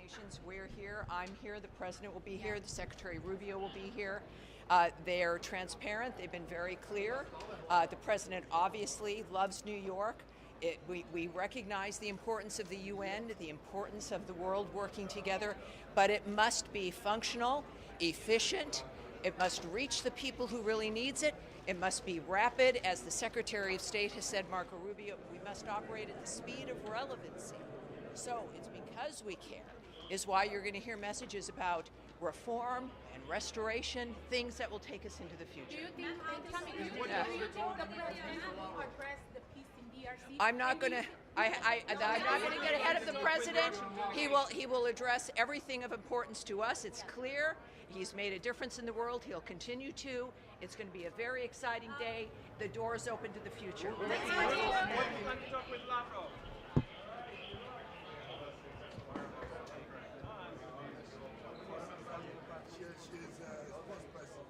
Nations. We're here. I'm here. The President will be here. The Secretary Rubio will be here. They're transparent. They've been very clear. The President obviously loves New York. We recognize the importance of the UN, the importance of the world working together, but it must be functional, efficient. It must reach the people who really needs it. It must be rapid. As the Secretary of State has said, Marco Rubio, we must operate at the speed of relevancy. So it's because we care is why you're going to hear messages about reform and restoration, things that will take us into the future. Do you think the President will address the peace in DRC? I'm not going to get ahead of the President. He will address everything of importance to us. It's clear. He's made a difference in the world. He'll continue to. It's going to be a very exciting day. The door is open to the future. She's spokesperson.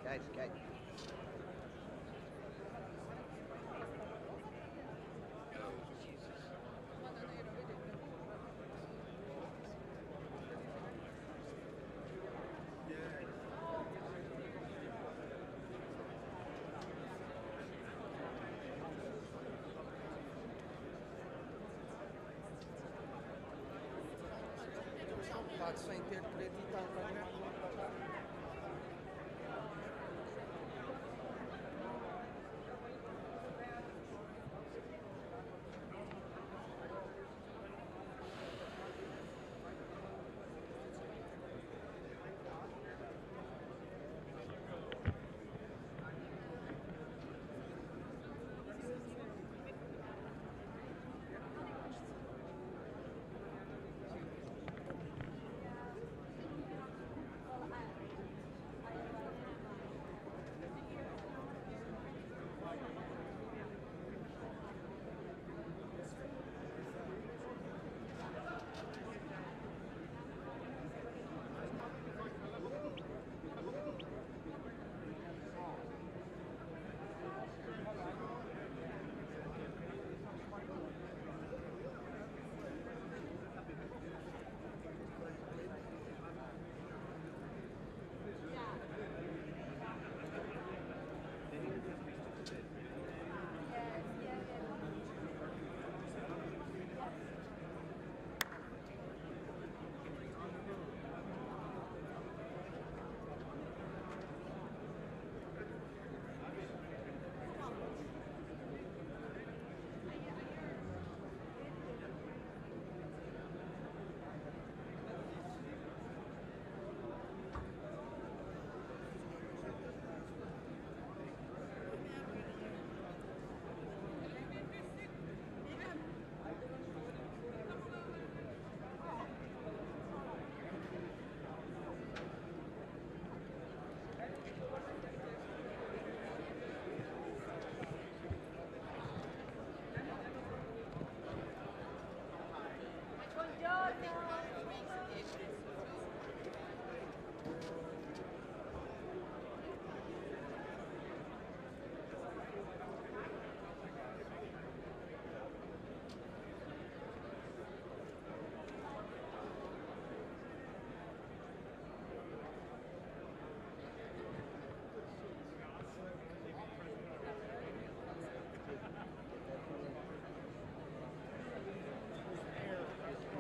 Kijk, kijk. Pode só interpreta e tá gravando.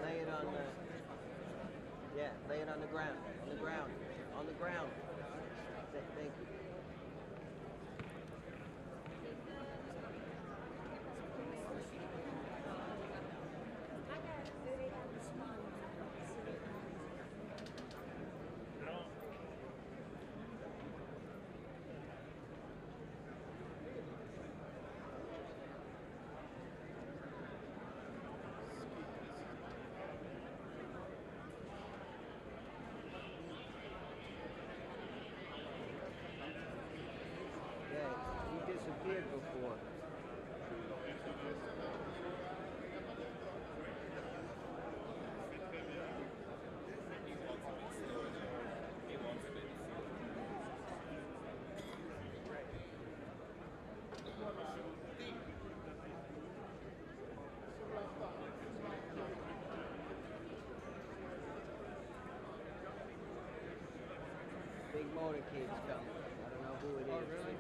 Lay it on the, yeah, lay it on the ground, on the ground, on the ground. Thank you. Yeah, he disappeared before. Big motorcade's coming. I don't know who it is. Oh, really?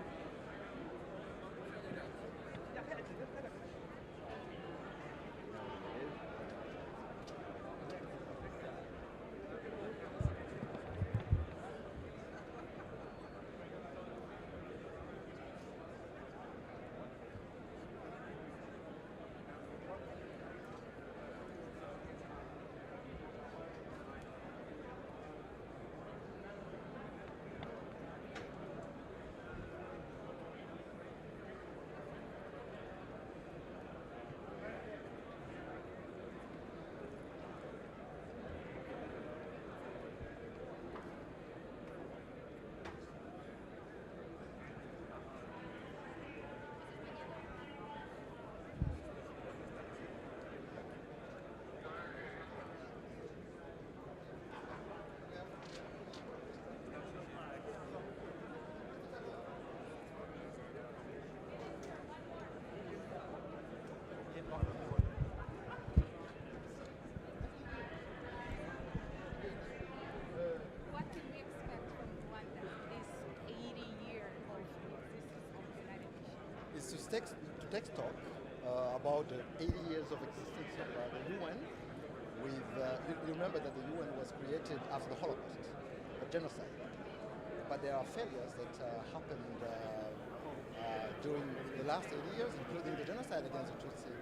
take stock about the 80 years of existence of the UN. You remember that the UN was created after the Holocaust, a genocide. But there are failures that happened during the last 80 years, including the genocide against the Tutsi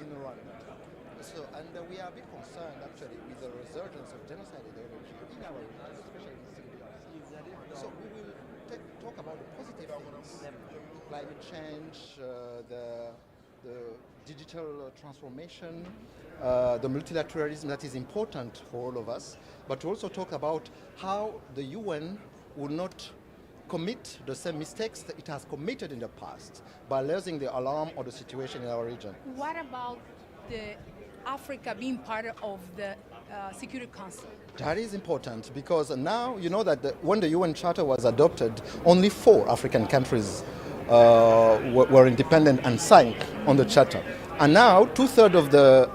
in Rwanda. So, and we are a bit concerned actually with the resurgence of genocide ideology in our region, especially in CDRC. So we will talk about the positive things, climate change, the digital transformation, the multilateralism that is important for all of us, but to also talk about how the UN will not commit the same mistakes that it has committed in the past by raising the alarm on the situation in our region. What about the Africa being part of the Security Council? That is important because now you know that when the UN Charter was adopted, only 4 African countries were independent and signed on the Charter. And now 2/3 of the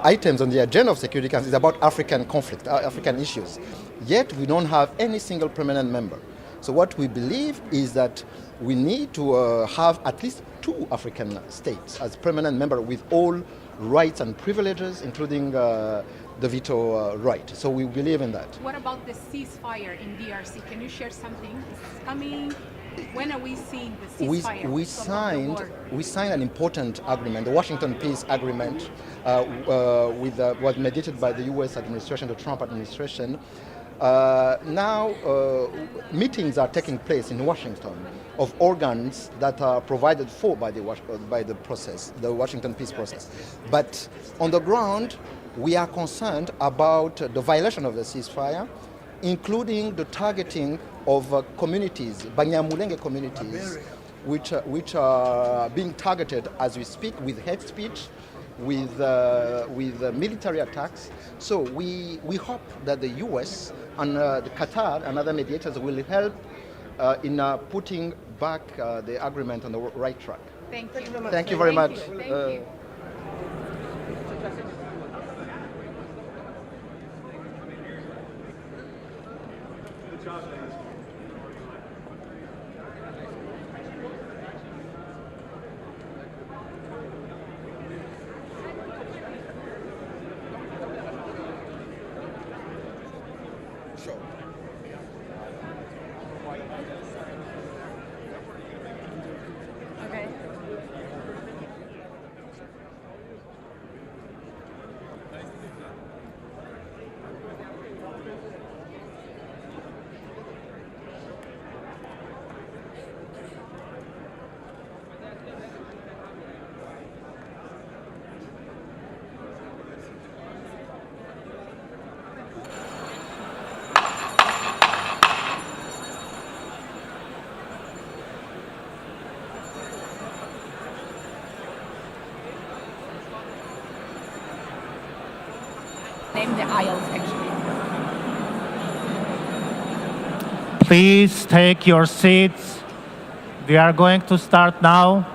items on the agenda of Security Council is about African conflict, African issues. Yet we don't have any single permanent member. So what we believe is that we need to have at least 2 African states as permanent member with all rights and privileges, including the veto right. So we believe in that. What about the ceasefire in DRC? Can you share something? Is it coming? When are we seeing the ceasefire? We signed an important agreement, the Washington Peace Agreement, was mediated by the U.S. administration, the Trump administration. Now meetings are taking place in Washington of organs that are provided for by the process, the Washington peace process. But on the ground, we are concerned about the violation of the ceasefire, including the targeting of communities, Banyamulenge communities, which are being targeted as we speak with hate speech, with military attacks. So we hope that the U.S. and the Qatar and other mediators will help in putting back the agreement on the right track. Thank you. Thank you very much. Thank you. Sure. Okay. Name the aisles, actually. Please take your seats. We are going to start now.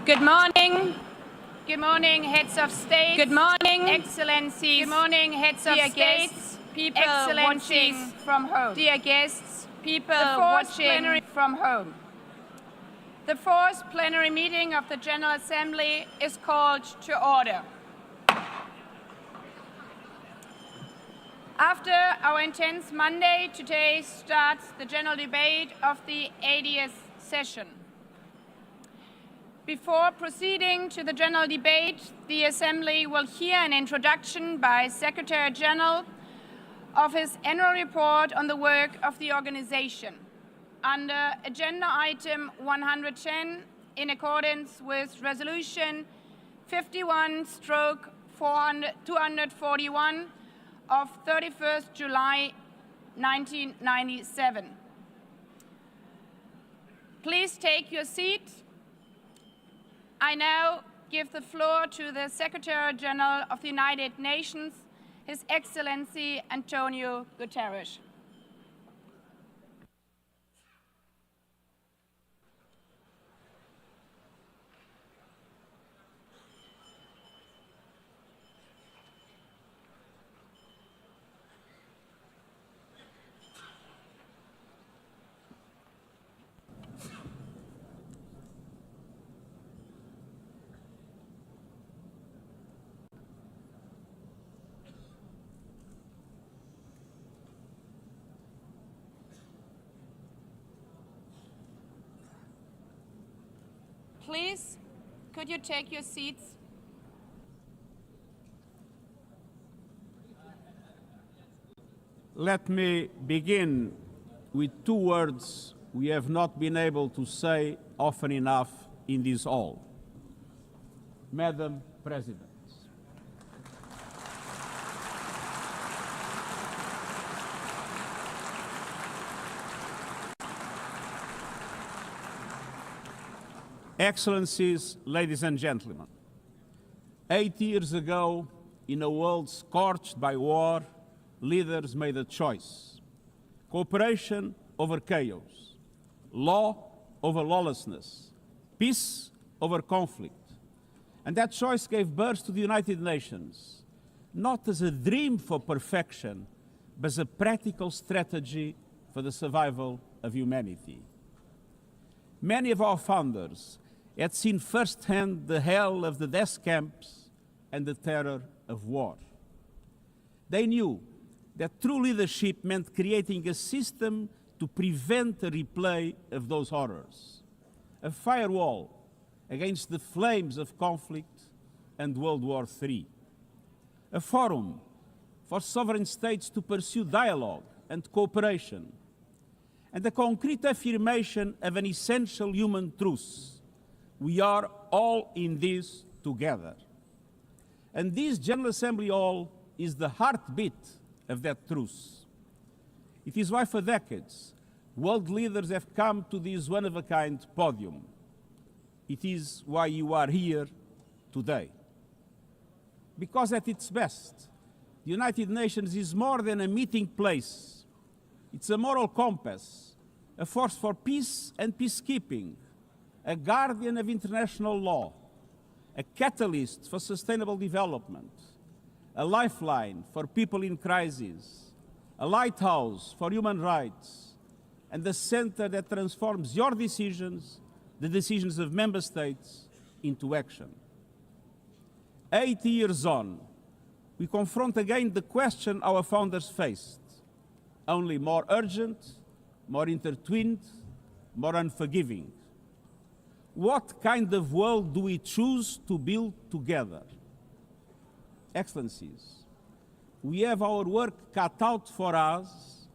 Good morning. Good morning, heads of state. Good morning, excellencies. Good morning, heads of states. People watching from home. Dear guests, people watching from home. The 4th plenary meeting of the General Assembly is called to order. After our intense Monday, today starts the general debate of the 80th session. Before proceeding to the general debate, the Assembly will hear an introduction by Secretary General of his annual report on the work of the organization. Under Agenda Item 110, in accordance with Resolution 51/241 of 31st July 1997. Please take your seat. I now give the floor to the Secretary General of the United Nations, His Excellency Antonio Guterres. Please, could you take your seats? Let me begin with two words we have not been able to say often enough in this hall. Madam President. Excellencies, ladies and gentlemen, 8 years ago, in a world scorched by war, leaders made a choice: cooperation over chaos, law over lawlessness, peace over conflict. And that choice gave birth to the United Nations, not as a dream for perfection, but as a practical strategy for the survival of humanity. Many of our founders had seen firsthand the hell of the death camps and the terror of war. They knew that true leadership meant creating a system to prevent a replay of those horrors, a firewall against the flames of conflict and World War III, a forum for sovereign states to pursue dialogue and cooperation, and a concrete affirmation of an essential human truth: we are all in this together. And this General Assembly Hall is the heartbeat of that truth. It is why for decades, world leaders have come to this one-of-a-kind podium. It is why you are here today. Because at its best, the United Nations is more than a meeting place. It's a moral compass, a force for peace and peacekeeping, a guardian of international law, a catalyst for sustainable development, a lifeline for people in crisis, a lighthouse for human rights, and the center that transforms your decisions, the decisions of member states, into action. 80 years on, we confront again the question our founders faced, only more urgent, more intertwined, more unforgiving. What kind of world do we choose to build together? Excellencies, we have our work cut out for us,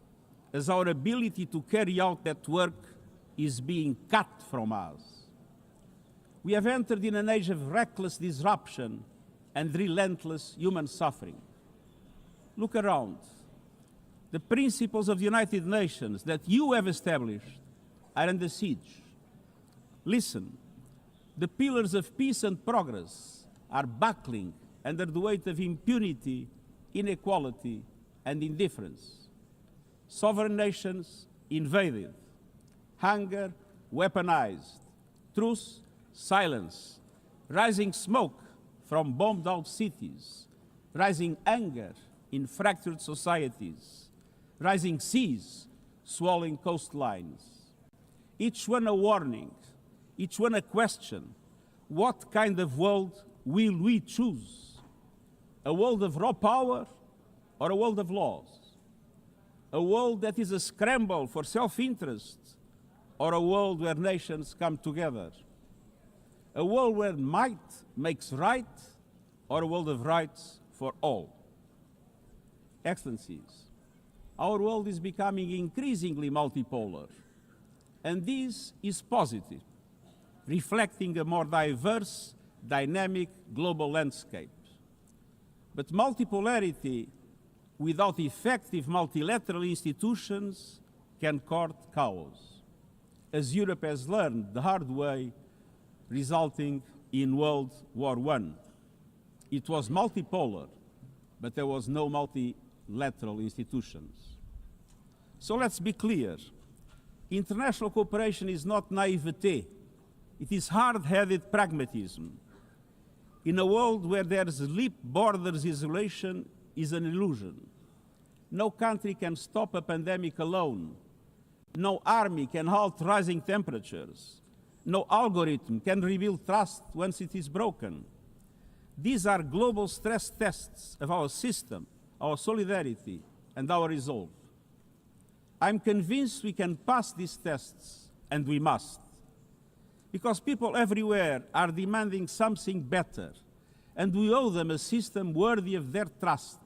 as our ability to carry out that work is being cut from us. We have entered in an age of reckless disruption and relentless human suffering. Look around. The principles of the United Nations that you have established are under siege. Listen, the pillars of peace and progress are buckling under the weight of impunity, inequality, and indifference. Sovereign nations invaded, hunger weaponized, truth silence, rising smoke from bombed-out cities, rising anger in fractured societies, rising seas swallowing coastlines. Each one a warning, each one a question: what kind of world will we choose? A world of raw power or a world of laws? A world that is a scramble for self-interest or a world where nations come together? A world where might makes right or a world of rights for all? Excellencies, our world is becoming increasingly multipolar, and this is positive, reflecting a more diverse, dynamic global landscape. But multipolarity without effective multilateral institutions can court chaos, as Europe has learned the hard way, resulting in World War I. It was multipolar, but there was no multilateral institutions. So let's be clear. International cooperation is not naivete. It is hard-headed pragmatism. In a world where there's leap borders, isolation is an illusion. No country can stop a pandemic alone. No army can halt rising temperatures. No algorithm can rebuild trust once it is broken. These are global stress tests of our system, our solidarity, and our resolve. I'm convinced we can pass these tests, and we must. Because people everywhere are demanding something better, and we owe them a system worthy of their trust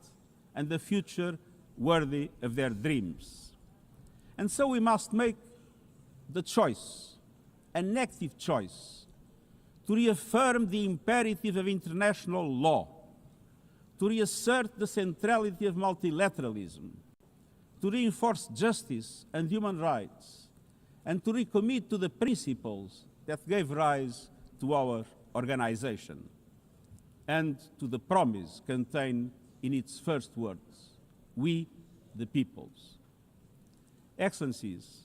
and a future worthy of their dreams. And so we must make the choice, an active choice, to reaffirm the imperative of international law, to reassert the centrality of multilateralism, to reinforce justice and human rights, and to recommit to the principles that gave rise to our organization, and to the promise contained in its first words, we, the peoples. Excellencies,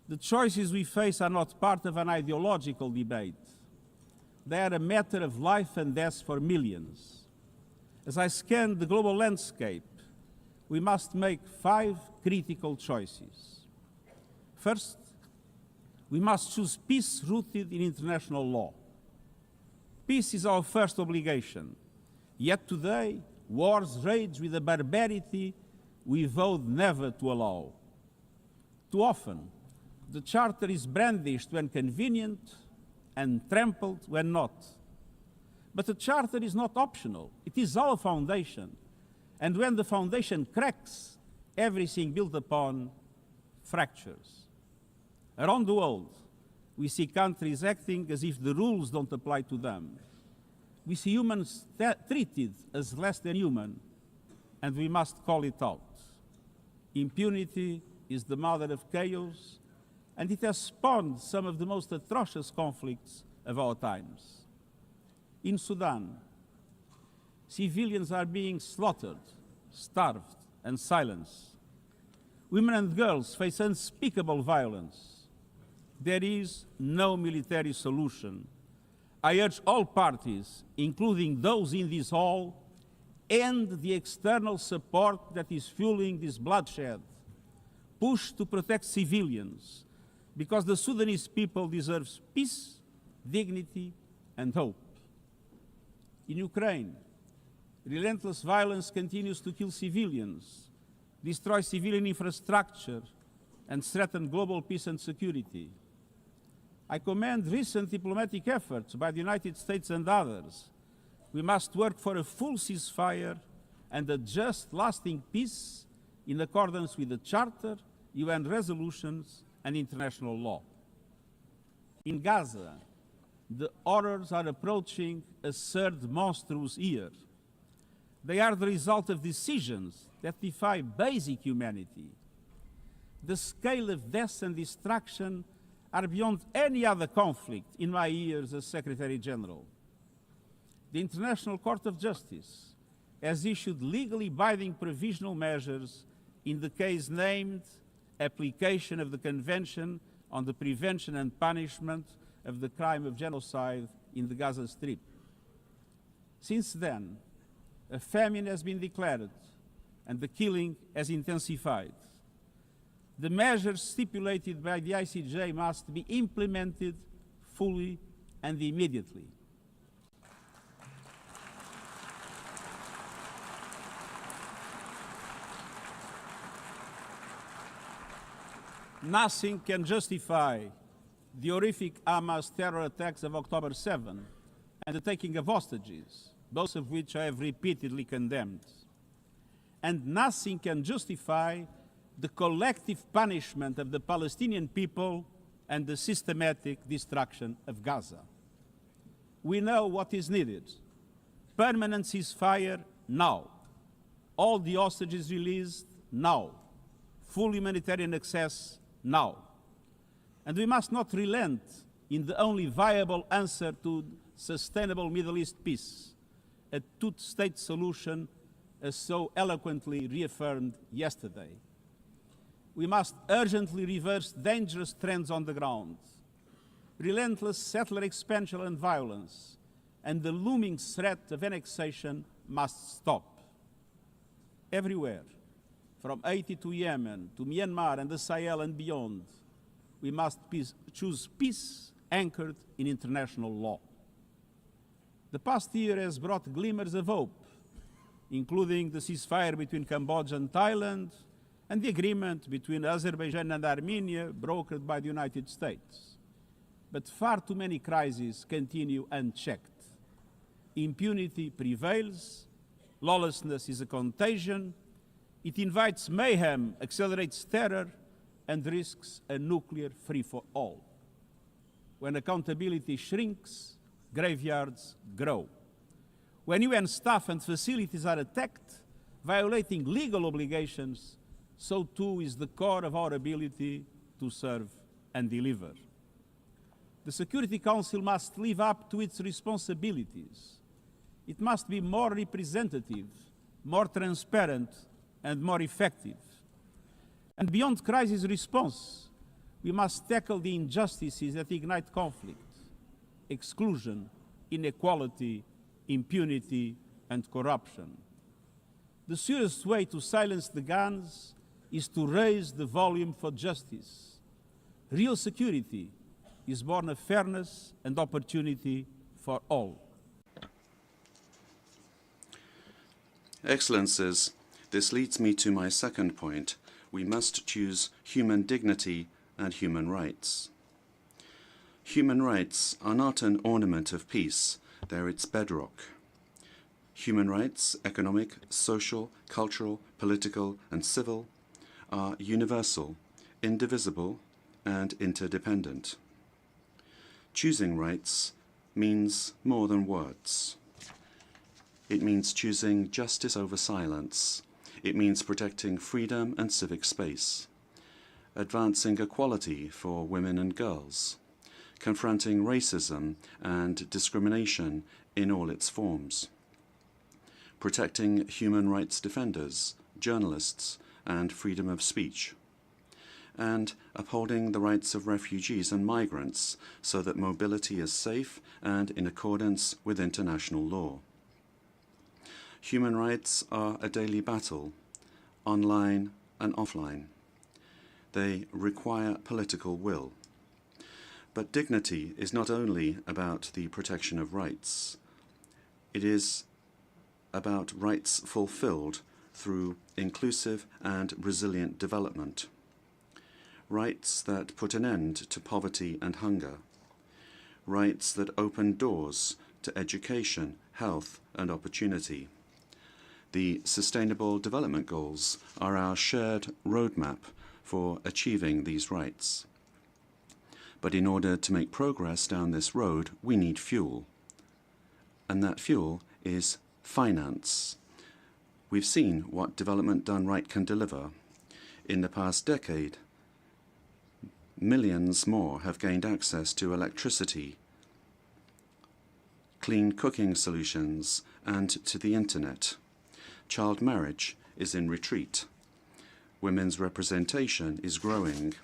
the choices we face are not part of an ideological debate. They are a matter of life and death for millions. As I scan the global landscape, we must make 5 critical choices. First, we must choose peace rooted in international law. Peace is our first obligation. Yet today, wars rage with a barbarity we vowed never to allow. Too often, the Charter is brandished when convenient and trampled when not. But the Charter is not optional. It is our foundation. And when the foundation cracks, everything built upon fractures. Around the world, we see countries acting as if the rules don't apply to them. We see humans treated as less than human, and we must call it out. Impunity is the mother of chaos, and it has spawned some of the most atrocious conflicts of our times. In Sudan, civilians are being slaughtered, starved, and silenced. Women and girls face unspeakable violence. There is no military solution. I urge all parties, including those in this hall, end the external support that is fueling this bloodshed. Push to protect civilians, because the Sudanese people deserve peace, dignity, and hope. In Ukraine, relentless violence continues to kill civilians, destroy civilian infrastructure, and threaten global peace and security. I commend recent diplomatic efforts by the United States and others. We must work for a full ceasefire and a just, lasting peace in accordance with the Charter, UN resolutions, and international law. In Gaza, the horrors are approaching a third monstrous year. They are the result of decisions that defy basic humanity. The scale of death and destruction are beyond any other conflict in my years as Secretary General. The International Court of Justice has issued legally binding provisional measures in the case named Application of the Convention on the Prevention and Punishment of the Crime of Genocide in the Gaza Strip. Since then, a famine has been declared and the killing has intensified. The measures stipulated by the ICJ must be implemented fully and immediately. Nothing can justify the horrific Hamas terror attacks of October 7 and the taking of hostages, both of which I have repeatedly condemned. And nothing can justify the collective punishment of the Palestinian people and the systematic destruction of Gaza. We know what is needed. Permanent ceasefire now. All the hostages released now. Full humanitarian access now. And we must not relent in the only viable answer to sustainable Middle East peace, a two-state solution as so eloquently reaffirmed yesterday. We must urgently reverse dangerous trends on the ground. Relentless settler expansion and violence, and the looming threat of annexation must stop. Everywhere, from Haiti to Yemen, to Myanmar and the Sahel and beyond, we must choose peace anchored in international law. The past year has brought glimmers of hope, including the ceasefire between Cambodia and Thailand, and the agreement between Azerbaijan and Armenia brokered by the United States. But far too many crises continue unchecked. Impunity prevails, lawlessness is a contagion, it invites mayhem, accelerates terror, and risks a nuclear free-for-all. When accountability shrinks, graveyards grow. When UN staff and facilities are attacked, violating legal obligations, so too is the core of our ability to serve and deliver. The Security Council must live up to its responsibilities. It must be more representative, more transparent, and more effective. And beyond crisis response, we must tackle the injustices that ignite conflict: exclusion, inequality, impunity, and corruption. The surest way to silence the guns is to raise the volume for justice. Real security is born of fairness and opportunity for all. Excellencies, this leads me to my second point. We must choose human dignity and human rights. Human rights are not an ornament of peace, they're its bedrock. Human rights, economic, social, cultural, political, and civil, are universal, indivisible, and interdependent. Choosing rights means more than words. It means choosing justice over silence. It means protecting freedom and civic space, advancing equality for women and girls, confronting racism and discrimination in all its forms, protecting human rights defenders, journalists, and freedom of speech, and upholding the rights of refugees and migrants so that mobility is safe and in accordance with international law. Human rights are a daily battle, online and offline. They require political will. But dignity is not only about the protection of rights. It is about rights fulfilled through inclusive and resilient development. Rights that put an end to poverty and hunger. Rights that open doors to education, health, and opportunity. The Sustainable Development Goals are our shared roadmap for achieving these rights. But in order to make progress down this road, we need fuel. And that fuel is finance. We've seen what development done right can deliver. In the past decade, millions more have gained access to electricity, clean cooking solutions, and to the internet. Child marriage is in retreat. Women's representation is growing,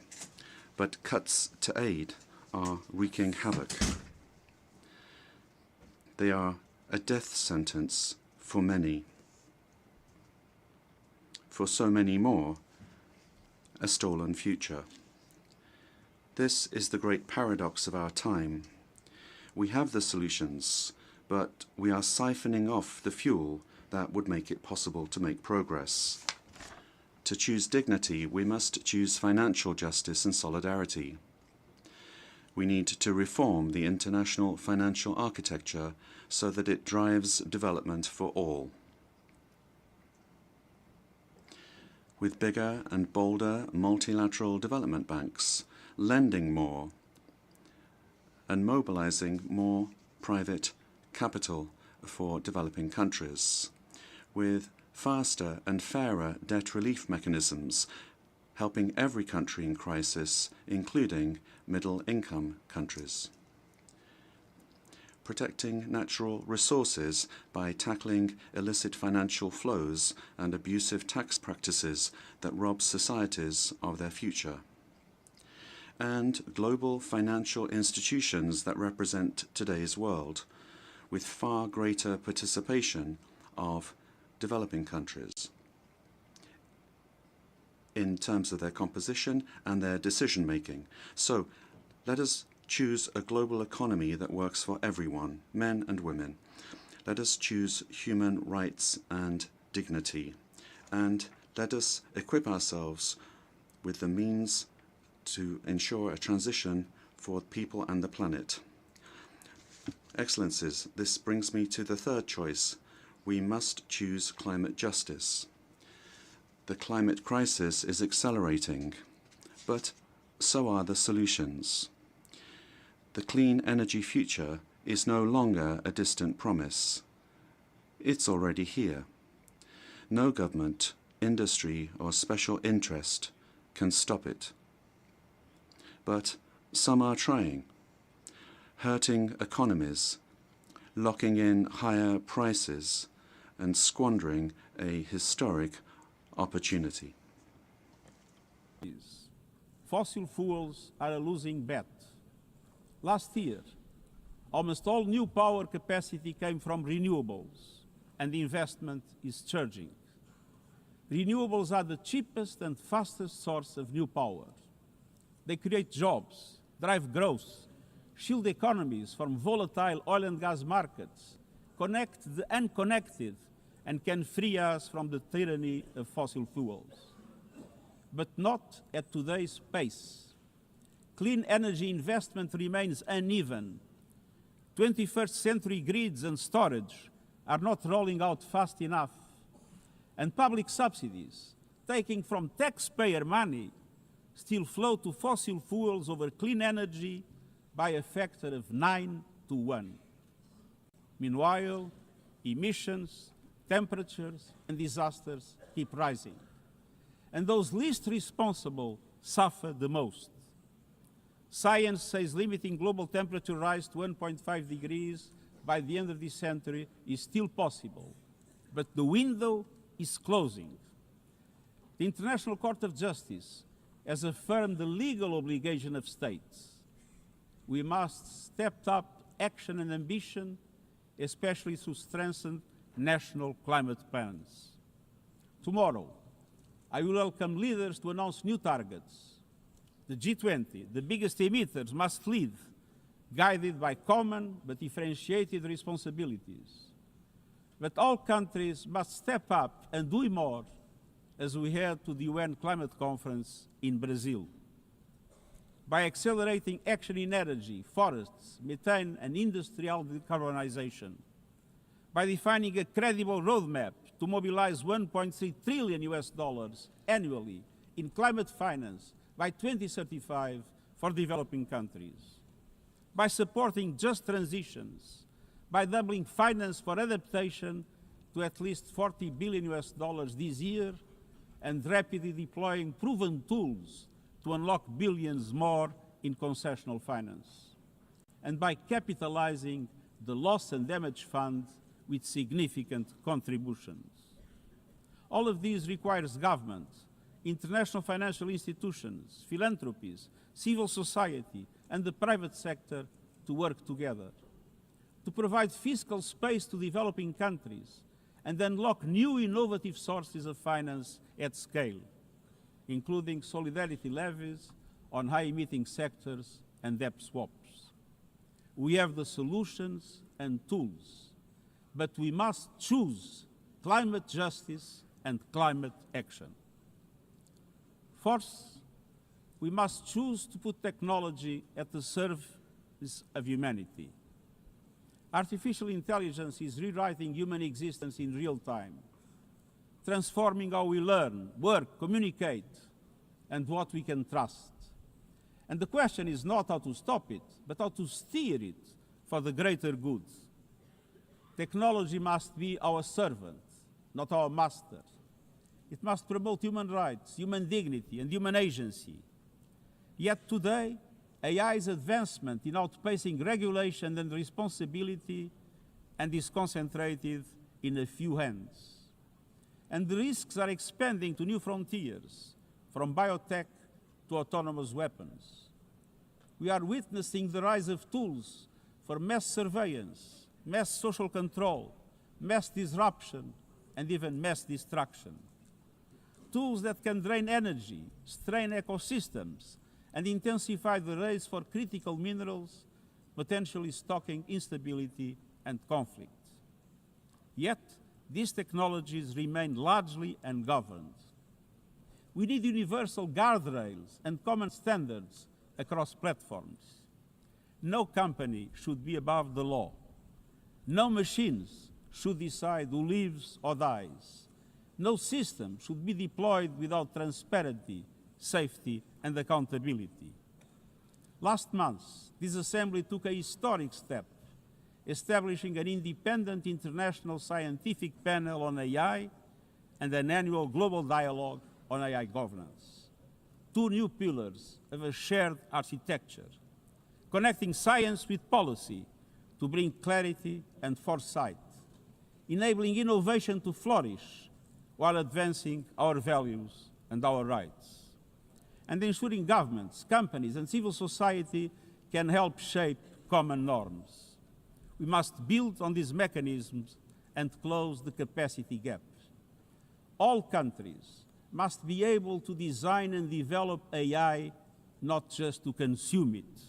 but cuts to aid are wreaking havoc. They are a death sentence for many. For so many more, a stolen future. This is the great paradox of our time. We have the solutions, but we are siphoning off the fuel that would make it possible to make progress. To choose dignity, we must choose financial justice and solidarity. We need to reform the international financial architecture so that it drives development for all. With bigger and bolder multilateral development banks, lending more, and mobilizing more private capital for developing countries, with faster and fairer debt relief mechanisms, helping every country in crisis, including middle-income countries. protecting natural resources by tackling illicit financial flows and abusive tax practices that rob societies of their future, and global financial institutions that represent today's world, with far greater participation of developing countries in terms of their composition and their decision-making. So let us choose a global economy that works for everyone, men and women. Let us choose human rights and dignity. And let us equip ourselves with the means to ensure a transition for people and the planet. Excellencies, this brings me to the third choice. We must choose climate justice. The climate crisis is accelerating, but so are the solutions. The clean energy future is no longer a distant promise. It's already here. No government, industry, or special interest can stop it. But some are trying, hurting economies, locking in higher prices, and squandering a historic opportunity. Fossil fuels are a losing bet. Last year, almost all new power capacity came from renewables, and the investment is surging. Renewables are the cheapest and fastest source of new power. They create jobs, drive growth, shield economies from volatile oil and gas markets, connect the unconnected, and can free us from the tyranny of fossil fuels. But not at today's pace. Clean energy investment remains uneven. 21st century grids and storage are not rolling out fast enough. And public subsidies, taking from taxpayer money, still flow to fossil fuels over clean energy by a factor of 9 to 1. Meanwhile, emissions, temperatures, and disasters keep rising. And those least responsible suffer the most. Science says limiting global temperature rise to 1.5 degrees by the end of this century is still possible, but the window is closing. The International Court of Justice has affirmed the legal obligation of states. We must step up action and ambition, especially through strengthened national climate plans. Tomorrow, I will welcome leaders to announce new targets. The G20, the biggest emitters, must lead, guided by common but differentiated responsibilities. But all countries must step up and do more as we head to the UN Climate Conference in Brazil. By accelerating action in energy, forests, methane, and industrial decarbonization. By defining a credible roadmap to mobilize $1.3 trillion annually in climate finance by 2035 for developing countries. By supporting just transitions, by doubling finance for adaptation to at least $40 billion this year, and rapidly deploying proven tools to unlock billions more in concessional finance. And by capitalizing the Loss and Damage Fund with significant contributions. All of these requires government, international financial institutions, philanthropies, civil society, and the private sector to work together, to provide fiscal space to developing countries and unlock new innovative sources of finance at scale, including solidarity levies on high-emitting sectors and debt swaps. We have the solutions and tools, but we must choose climate justice and climate action. Fourth, we must choose to put technology at the service of humanity. Artificial intelligence is rewriting human existence in real time, transforming how we learn, work, communicate, and what we can trust. And the question is not how to stop it, but how to steer it for the greater good. Technology must be our servant, not our master. It must promote human rights, human dignity, and human agency. Yet today, AI's advancement in outpacing regulation and responsibility and is concentrated in a few hands. And the risks are expanding to new frontiers, from biotech to autonomous weapons. We are witnessing the rise of tools for mass surveillance, mass social control, mass disruption, and even mass destruction. Tools that can drain energy, strain ecosystems, and intensify the race for critical minerals, potentially stoking instability and conflict. Yet, these technologies remain largely ungoverned. We need universal guardrails and common standards across platforms. No company should be above the law. No machines should decide who lives or dies. No system should be deployed without transparency, safety, and accountability. Last month, this Assembly took a historic step, establishing an independent international scientific panel on AI and an annual global dialogue on AI governance. Two new pillars of a shared architecture, connecting science with policy to bring clarity and foresight, enabling innovation to flourish while advancing our values and our rights, and ensuring governments, companies, and civil society can help shape common norms. We must build on these mechanisms and close the capacity gap. All countries must be able to design and develop AI, not just to consume it.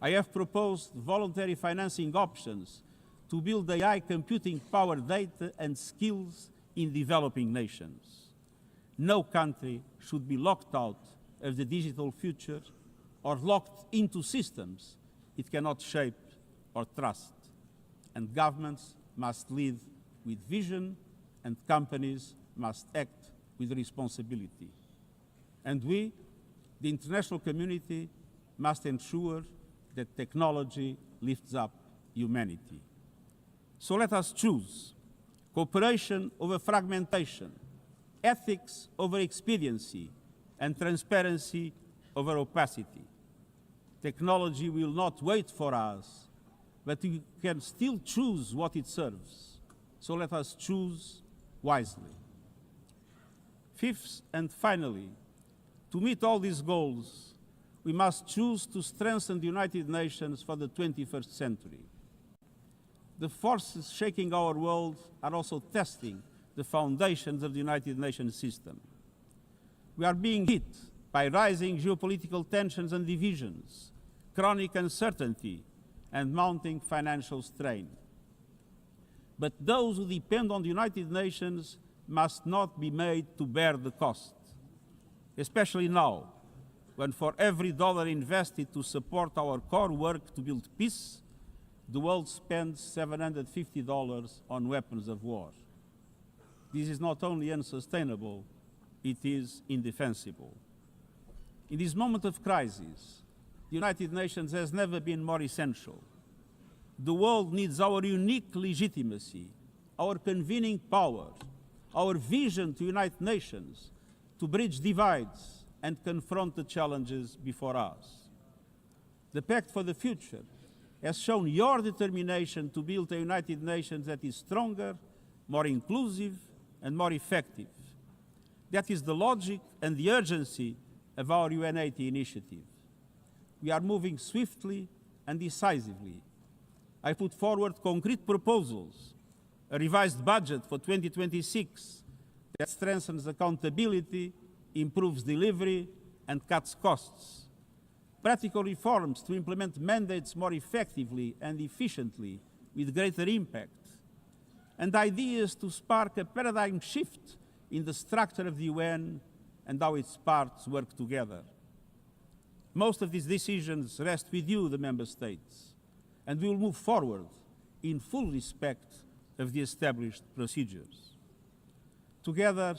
I have proposed voluntary financing options to build AI computing power, data, and skills in developing nations. No country should be locked out of the digital future or locked into systems it cannot shape or trust. And governments must lead with vision, and companies must act with responsibility. And we, the international community, must ensure that technology lifts up humanity. So let us choose cooperation over fragmentation, ethics over expediency, and transparency over opacity. Technology will not wait for us, but we can still choose what it serves. So let us choose wisely. Fifth and finally, to meet all these goals, we must choose to strengthen the United Nations for the 21st century. The forces shaking our world are also testing the foundations of the United Nations system. We are being hit by rising geopolitical tensions and divisions, chronic uncertainty, and mounting financial strain. But those who depend on the United Nations must not be made to bear the cost, especially now, when for every dollar invested to support our core work to build peace, the world spends $750 on weapons of war. This is not only unsustainable, it is indefensible. In this moment of crisis, the United Nations has never been more essential. The world needs our unique legitimacy, our convening power, our vision to unite nations, to bridge divides and confront the challenges before us. The Pact for the Future has shown your determination to build a United Nations that is stronger, more inclusive, and more effective. That is the logic and the urgency of our UN80 initiative. We are moving swiftly and decisively. I put forward concrete proposals, a revised budget for 2026 that strengthens accountability, improves delivery, and cuts costs. Practical reforms to implement mandates more effectively and efficiently with greater impact. And ideas to spark a paradigm shift in the structure of the UN and how its parts work together. Most of these decisions rest with you, the member states, and we will move forward in full respect of the established procedures. Together,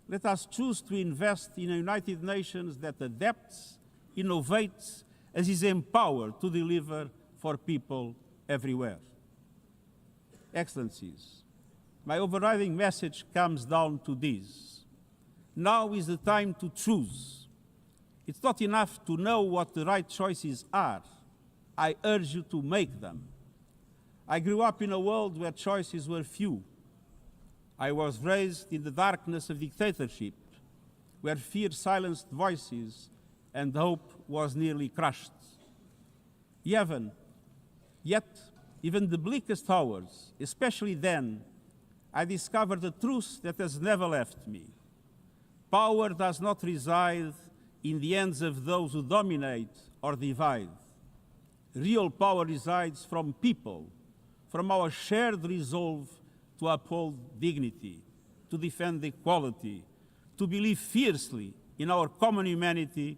let us choose to invest in a United Nations that adapts, innovates, and is empowered to deliver for people everywhere. Excellencies, my overriding message comes down to this. Now is the time to choose. It's not enough to know what the right choices are. I urge you to make them. I grew up in a world where choices were few. I was raised in the darkness of dictatorship, where fear silenced voices and hope was nearly crushed. Yet, even the bleakest hours, especially then, I discovered a truth that has never left me. Power does not reside in the hands of those who dominate or divide. Real power resides from people, from our shared resolve to uphold dignity, to defend equality, to believe fiercely in our common humanity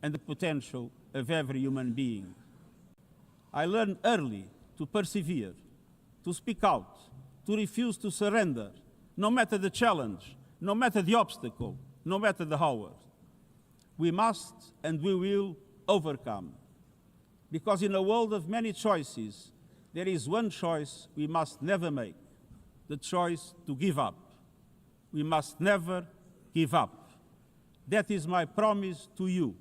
and the potential of every human being. I learned early to persevere, to speak out, to refuse to surrender, no matter the challenge, no matter the obstacle, no matter the hour. We must and we will overcome. Because in a world of many choices, there is one choice we must never make, the choice to give up. We must never give up. That is my promise to you,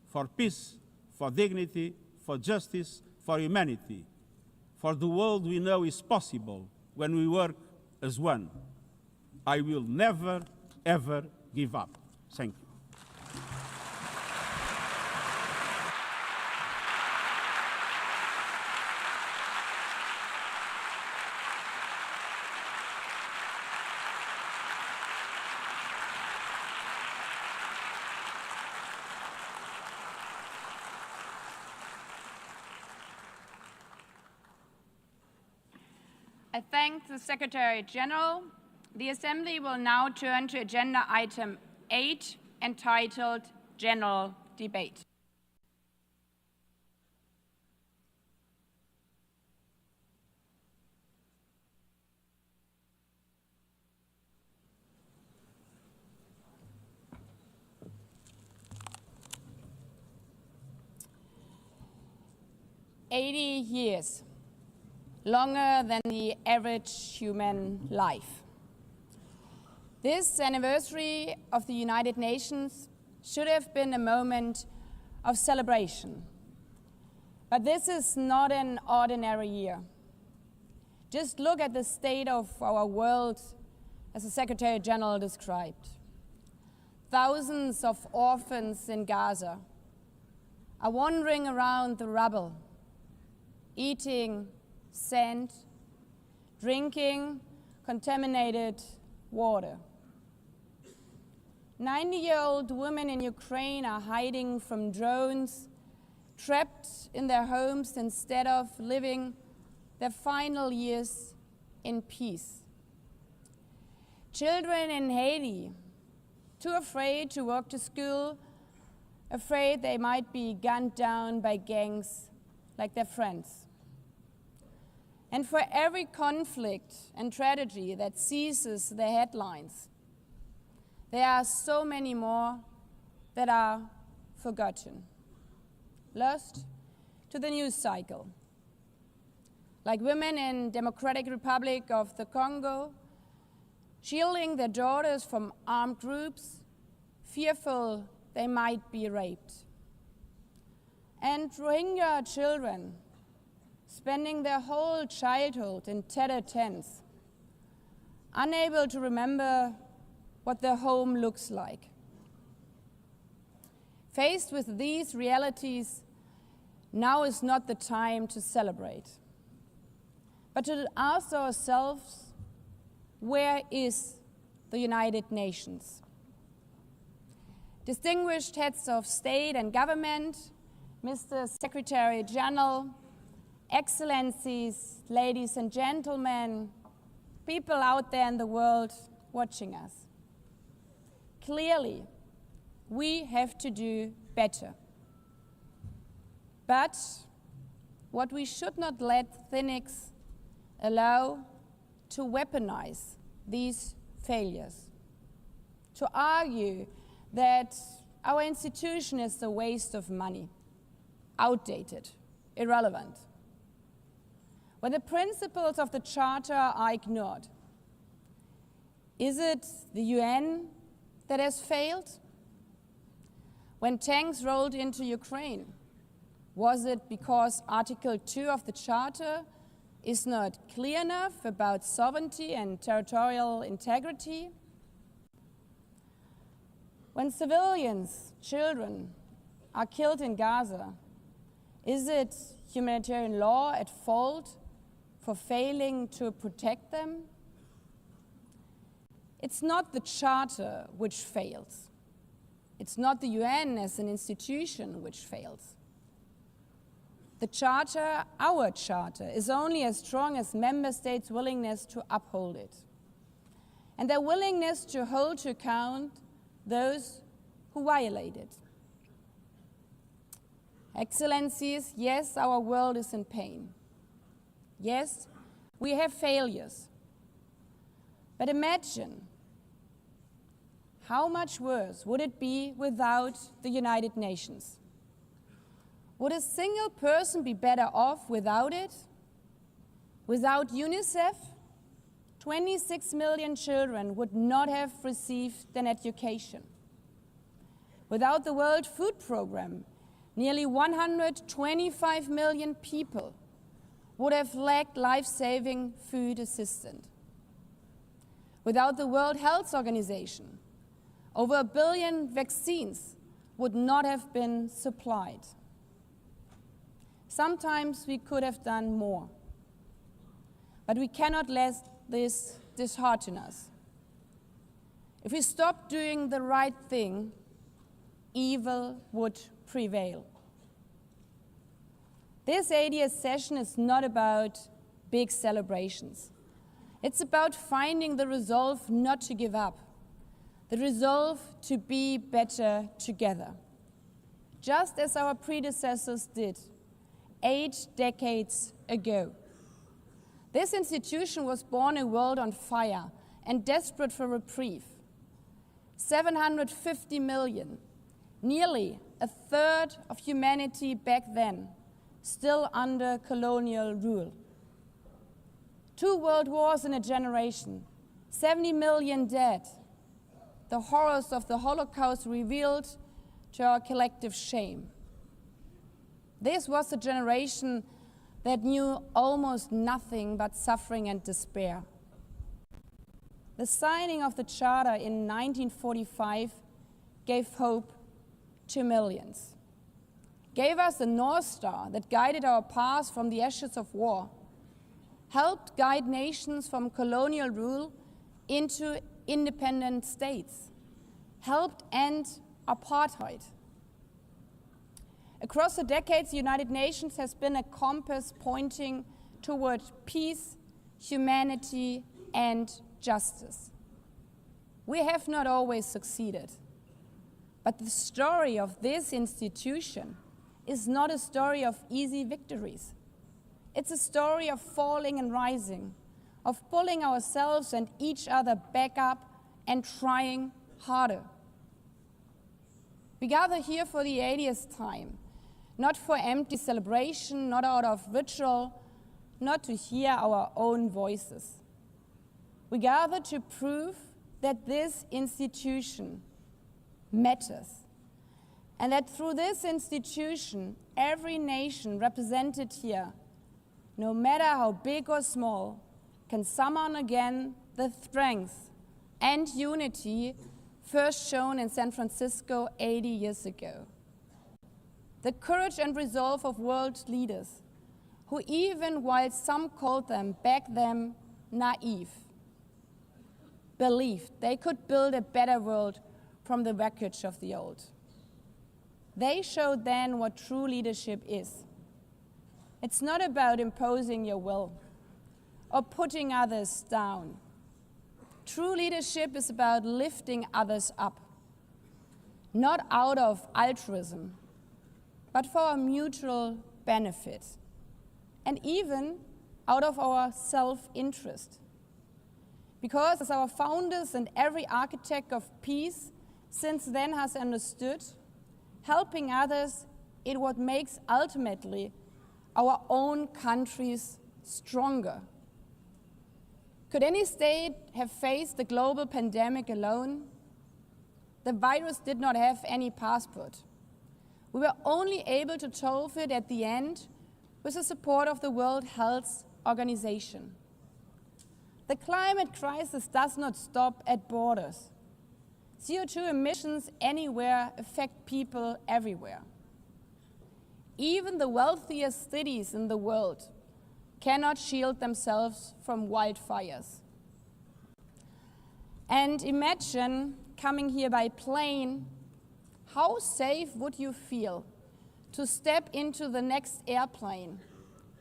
for peace, for dignity, for justice, for humanity, for the world we know is possible when we work as one. I will never, ever give up. Thank you. I thank the Secretary General. The Assembly will now turn to agenda item 8, entitled General Debate. "80 years. Longer than the average human life. This anniversary of the United Nations should have been a moment of celebration. But this is not an ordinary year. Just look at the state of our world, as the Secretary General described. Thousands of orphans in Gaza are wandering around the rubble, eating sand, drinking contaminated water. 90-year-old women in Ukraine are hiding from drones, trapped in their homes instead of living their final years in peace. Children in Haiti, too afraid to walk to school, afraid they might be gunned down by gangs like their friends. And for every conflict and tragedy that seizes the headlines, there are so many more that are forgotten, lost to the news cycle. Like women in Democratic Republic of the Congo, shielding their daughters from armed groups, fearful they might be raped. And Rohingya children, spending their whole childhood in tattered tents, unable to remember what their home looks like. Faced with these realities, now is not the time to celebrate, but to ask ourselves, where is the United Nations? Distinguished heads of state and government, Mr. Secretary General, Excellencies, ladies and gentlemen, people out there in the world watching us. Clearly, we have to do better. But what we should not let cynics allow to weaponize these failures, to argue that our institution is a waste of money, outdated, irrelevant. When the principles of the Charter are ignored, is it the UN that has failed? when tanks rolled into Ukraine? Was it because Article 2 of the Charter is not clear enough about sovereignty and territorial integrity? When civilians, children, are killed in Gaza, is it humanitarian law at fault for failing to protect them? It's not the Charter which fails. It's not the UN as an institution which fails. The Charter, our Charter, is only as strong as member states' willingness to uphold it, and their willingness to hold to account those who violate it. Excellencies, yes, our world is in pain. Yes, we have failures. But imagine how much worse would it be without the United Nations? Would a single person be better off without it? Without UNICEF, 26 million children would not have received an education. Without the World Food Programme, nearly 125 million people would have lacked life-saving food assistance. Without the World Health Organization, over 1 billion vaccines would not have been supplied. Sometimes we could have done more, but we cannot let this dishearten us. If we stop doing the right thing, evil would prevail. This 80th session is not about big celebrations. It's about finding the resolve not to give up, the resolve to be better together, just as our predecessors did 8 decades ago. This institution was born in a world on fire and desperate for reprieve. 750 million, nearly a third of humanity back then, still under colonial rule. 2 world wars in a generation, 70 million dead. The horrors of the Holocaust revealed to our collective shame. This was a generation that knew almost nothing but suffering and despair. The signing of the Charter in 1945 gave hope to millions, gave us a North Star that guided our path from the ashes of war, helped guide nations from colonial rule into independent states, helped end apartheid. Across the decades, the United Nations has been a compass pointing toward peace, humanity, and justice. We have not always succeeded, but the story of this institution is not a story of easy victories. It's a story of falling and rising, of pulling ourselves and each other back up and trying harder. We gather here for the 80th time, not for empty celebration, not out of ritual, not to hear our own voices. We gather to prove that this institution matters, and that through this institution, every nation represented here, no matter how big or small, can summon again the strength and unity first shown in San Francisco 80 years ago. The courage and resolve of world leaders, who even while some called them back then naive, believed they could build a better world from the wreckage of the old. They showed then what true leadership is. It's not about imposing your will or putting others down. True leadership is about lifting others up, not out of altruism, but for our mutual benefit, and even out of our self-interest. Because as our founders and every architect of peace since then has understood, helping others is what makes ultimately our own countries stronger. Could any state have faced the global pandemic alone? The virus did not have any passport. We were only able to solve it at the end with the support of the World Health Organization. The climate crisis does not stop at borders. CO2 emissions anywhere affect people everywhere. Even the wealthiest cities in the world cannot shield themselves from wildfires. And imagine coming here by plane. How safe would you feel to step into the next airplane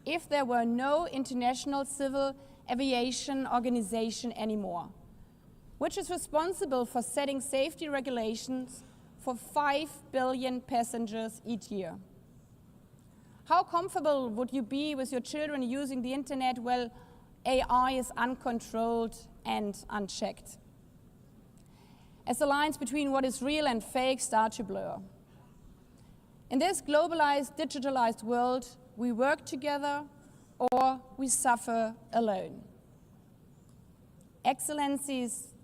if there were no International Civil Aviation Organization anymore, which is responsible for setting safety regulations for 5 billion passengers each year? How comfortable would you be with your children using the internet while AI is uncontrolled and unchecked, as the lines between what is real and fake start to blur? In this globalized, digitalized world, we work together or we suffer alone. Excellencies,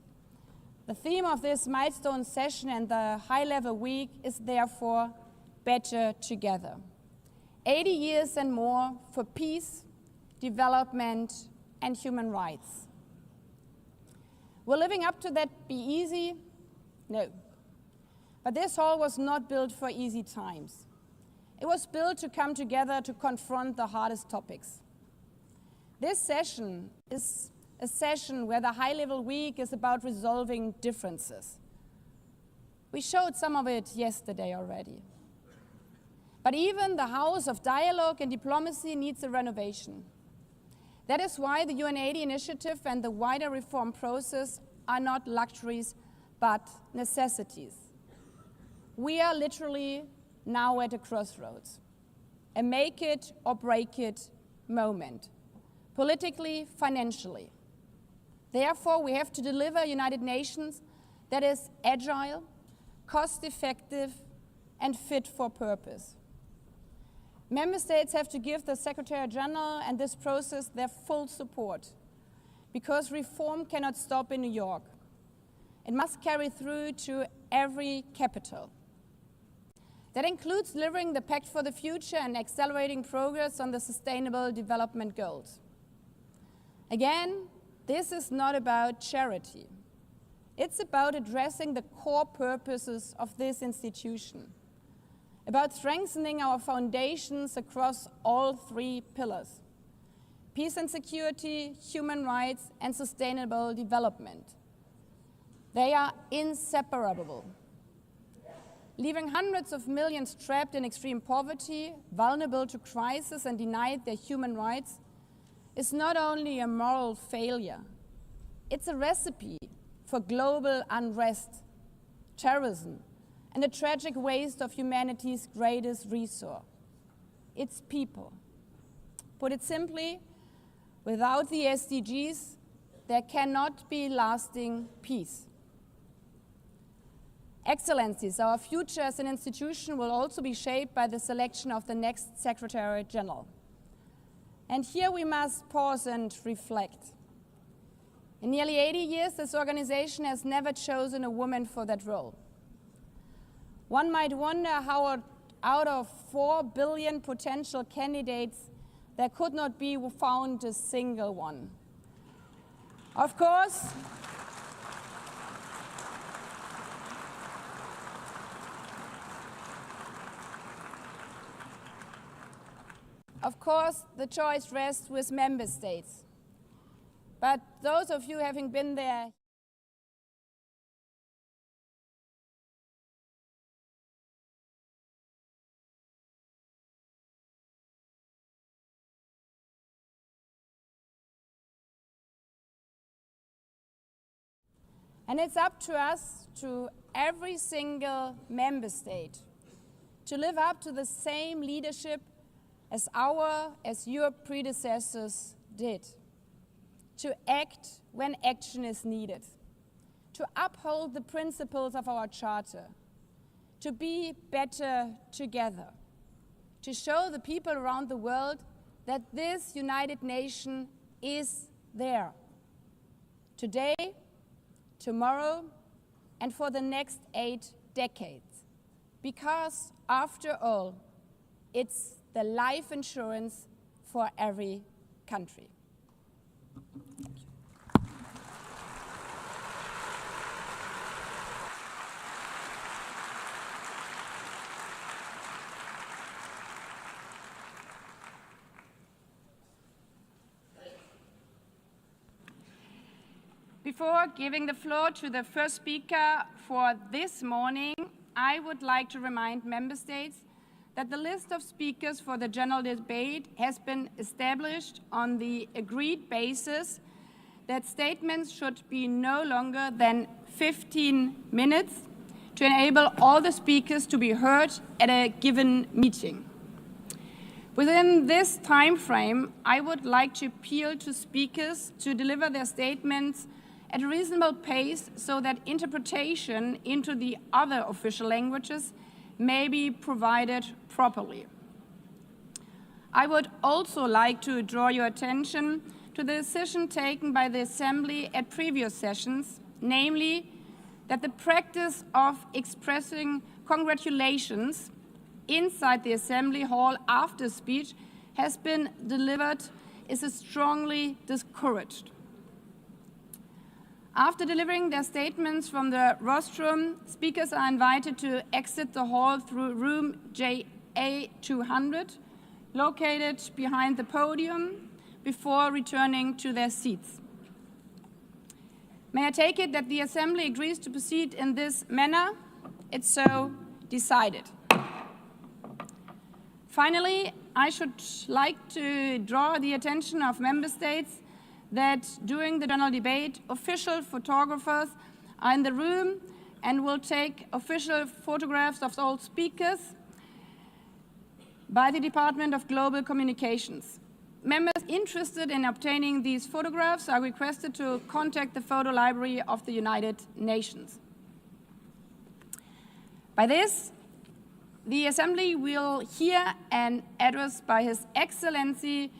the theme of this milestone session and the high-level week is therefore better together. 80 years and more for peace, development, and human rights. Will living up to that be easy? No. But this hall was not built for easy times. It was built to come together to confront the hardest topics. This session is a session where the high-level week is about resolving differences. We showed some of it yesterday already. But even the House of Dialogue and Diplomacy needs a renovation. That is why the UN80 initiative and the wider reform process are not luxuries, but necessities. We are literally now at a crossroads, a make it or break it moment, politically, financially. Therefore, we have to deliver a United Nations that is agile, cost-effective, and fit for purpose. Member States have to give the Secretary General and this process their full support, because reform cannot stop in New York. It must carry through to every capital. That includes delivering the Pact for the Future and accelerating progress on the Sustainable Development Goals. Again, this is not about charity. It's about addressing the core purposes of this institution, about strengthening our foundations across all 3 pillars: peace and security, human rights, and sustainable development. They are inseparable. Leaving hundreds of millions trapped in extreme poverty, vulnerable to crisis, and denied their human rights is not only a moral failure, it's a recipe for global unrest, terrorism, and a tragic waste of humanity's greatest resource, its people. Put it simply, without the SDGs, there cannot be lasting peace. Excellencies, our future as an institution will also be shaped by the selection of the next Secretary General. And here we must pause and reflect. In nearly 80 years, this organization has never chosen a woman for that role. One might wonder how out of 4 billion potential candidates, there could not be found a single one. Of course, the choice rests with member states. But those of you having been there, and it's up to us, to every single member state, to live up to the same leadership as your predecessors did, to act when action is needed, to uphold the principles of our charter, to be better together, to show the people around the world that this United Nation is there, today, tomorrow, and for the next 8 decades. because after all, it's the life insurance for every country. Before giving the floor to the first speaker for this morning, I would like to remind member states that the list of speakers for the general debate has been established on the agreed basis that statements should be no longer than 15 minutes to enable all the speakers to be heard at a given meeting. Within this time frame, I would like to appeal to speakers to deliver their statements at a reasonable pace so that interpretation into the other official languages may be provided properly. I would also like to draw your attention to the decision taken by the Assembly at previous sessions, namely that the practice of expressing congratulations inside the Assembly Hall after speech has been delivered is strongly discouraged. After delivering their statements from the rostrum, speakers are invited to exit the hall through room JA200, located behind the podium, before returning to their seats. May I take it that the Assembly agrees to proceed in this manner? It's so decided. Finally, I should like to draw the attention of member states that during the general debate, official photographers are in the room and will take official photographs of all speakers by the Department of Global Communications. Members interested in obtaining these photographs are requested to contact the photo library of the United Nations. By this, the Assembly will hear an address by His Excellency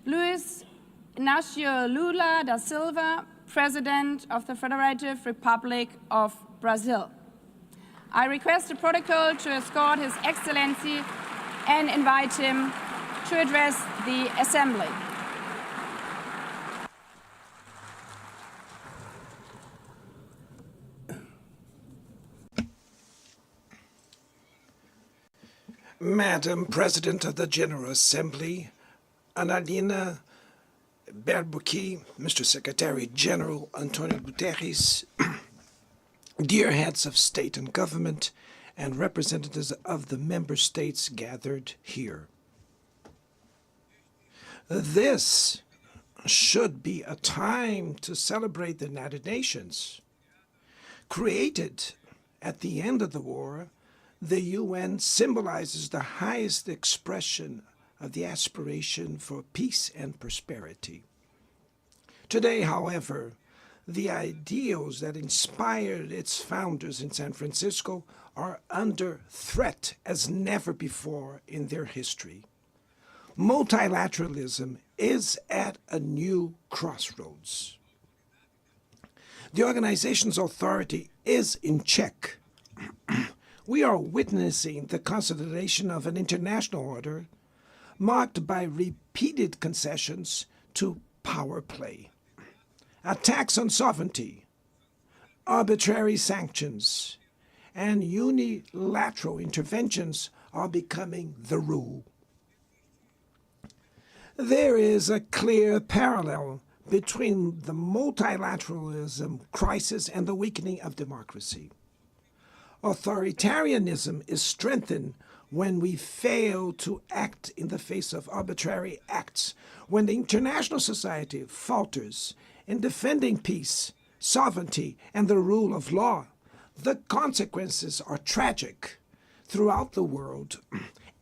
Luiz Inácio Lula da Silva, President of the Federative Republic of Brazil. I request the protocol to escort His Excellency and invite him to address the Assembly. Madam President of the General Assembly, Annalena Baerbock, Mr. Secretary General Antonio Guterres, dear heads of state and government, and representatives of the member states gathered here. This should be a time to celebrate the United Nations. Created at the end of the war, the UN symbolizes the highest expression of the aspiration for peace and prosperity. Today, however, the ideals that inspired its founders in San Francisco are under threat as never before in their history. Multilateralism is at a new crossroads. The organization's authority is in check. We are witnessing the consolidation of an international order marked by repeated concessions to power play. Attacks on sovereignty, arbitrary sanctions, and unilateral interventions are becoming the rule. There is a clear parallel between the multilateralism crisis and the weakening of democracy. Authoritarianism is strengthened when we fail to act in the face of arbitrary acts, when the international society falters in defending peace, sovereignty, and the rule of law. The consequences are tragic. Throughout the world,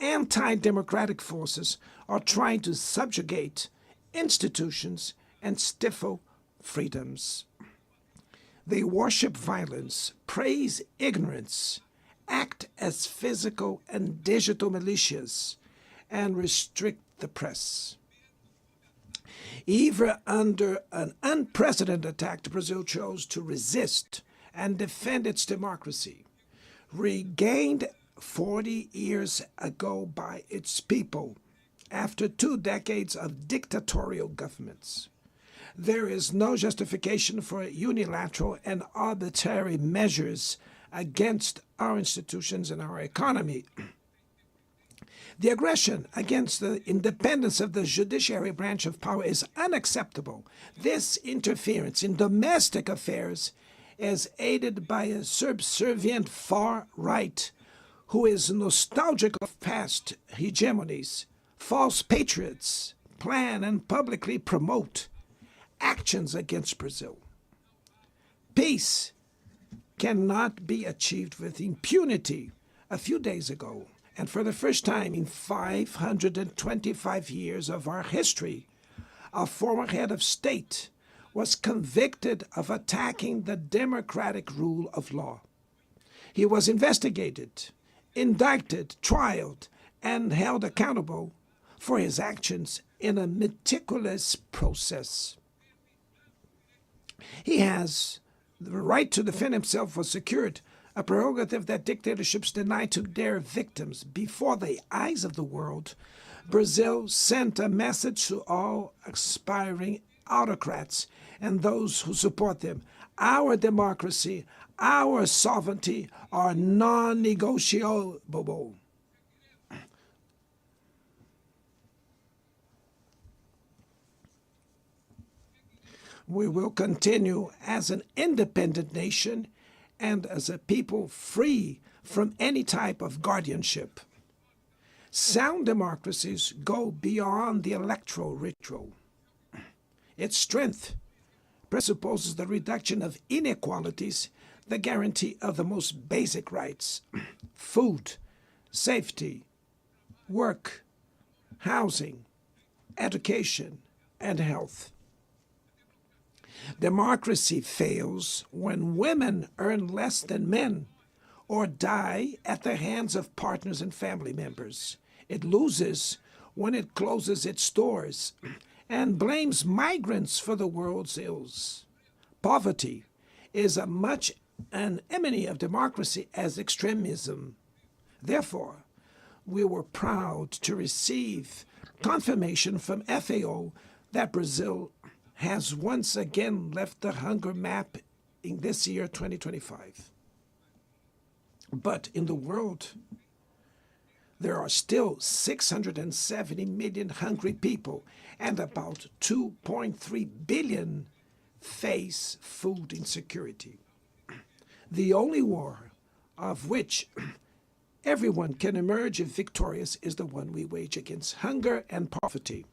anti-democratic forces are trying to subjugate institutions and stifle freedoms. They worship violence, praise ignorance, act as physical and digital militias, and restrict the press. Even under an unprecedented attack, Brazil chose to resist and defend its democracy, regained 40 years ago by its people after 2 decades of dictatorial governments. There is no justification for unilateral and arbitrary measures against our institutions and our economy. The aggression against the independence of the judiciary branch of power is unacceptable. This interference in domestic affairs is aided by a subservient far right who is nostalgic of past hegemonies. False patriots plan and publicly promote actions against Brazil. Peace cannot be achieved with impunity. A few days ago, and for the first time in 525 years of our history, a former head of state was convicted of attacking the democratic rule of law. He was investigated, indicted, trialed, and held accountable for his actions in a meticulous process. He has the right to defend himself was secured, a prerogative that dictatorships deny to their victims. Before the eyes of the world, Brazil sent a message to all aspiring autocrats and those who support them. Our democracy, our sovereignty are non-negotiable. We will continue as an independent nation and as a people free from any type of guardianship. Sound democracies go beyond the electoral ritual. Its strength presupposes the reduction of inequalities, the guarantee of the most basic rights: food, safety, work, housing, education, and health. Democracy fails when women earn less than men or die at the hands of partners and family members. It loses when it closes its doors and blames migrants for the world's ills. Poverty is as much an enemy of democracy as extremism. Therefore, we were proud to receive confirmation from FAO that Brazil has once again left the hunger map in this year, 2025. But in the world, there are still 670 million hungry people, and about 2.3 billion face food insecurity. The only war of which everyone can emerge victorious is the one we wage against hunger and poverty.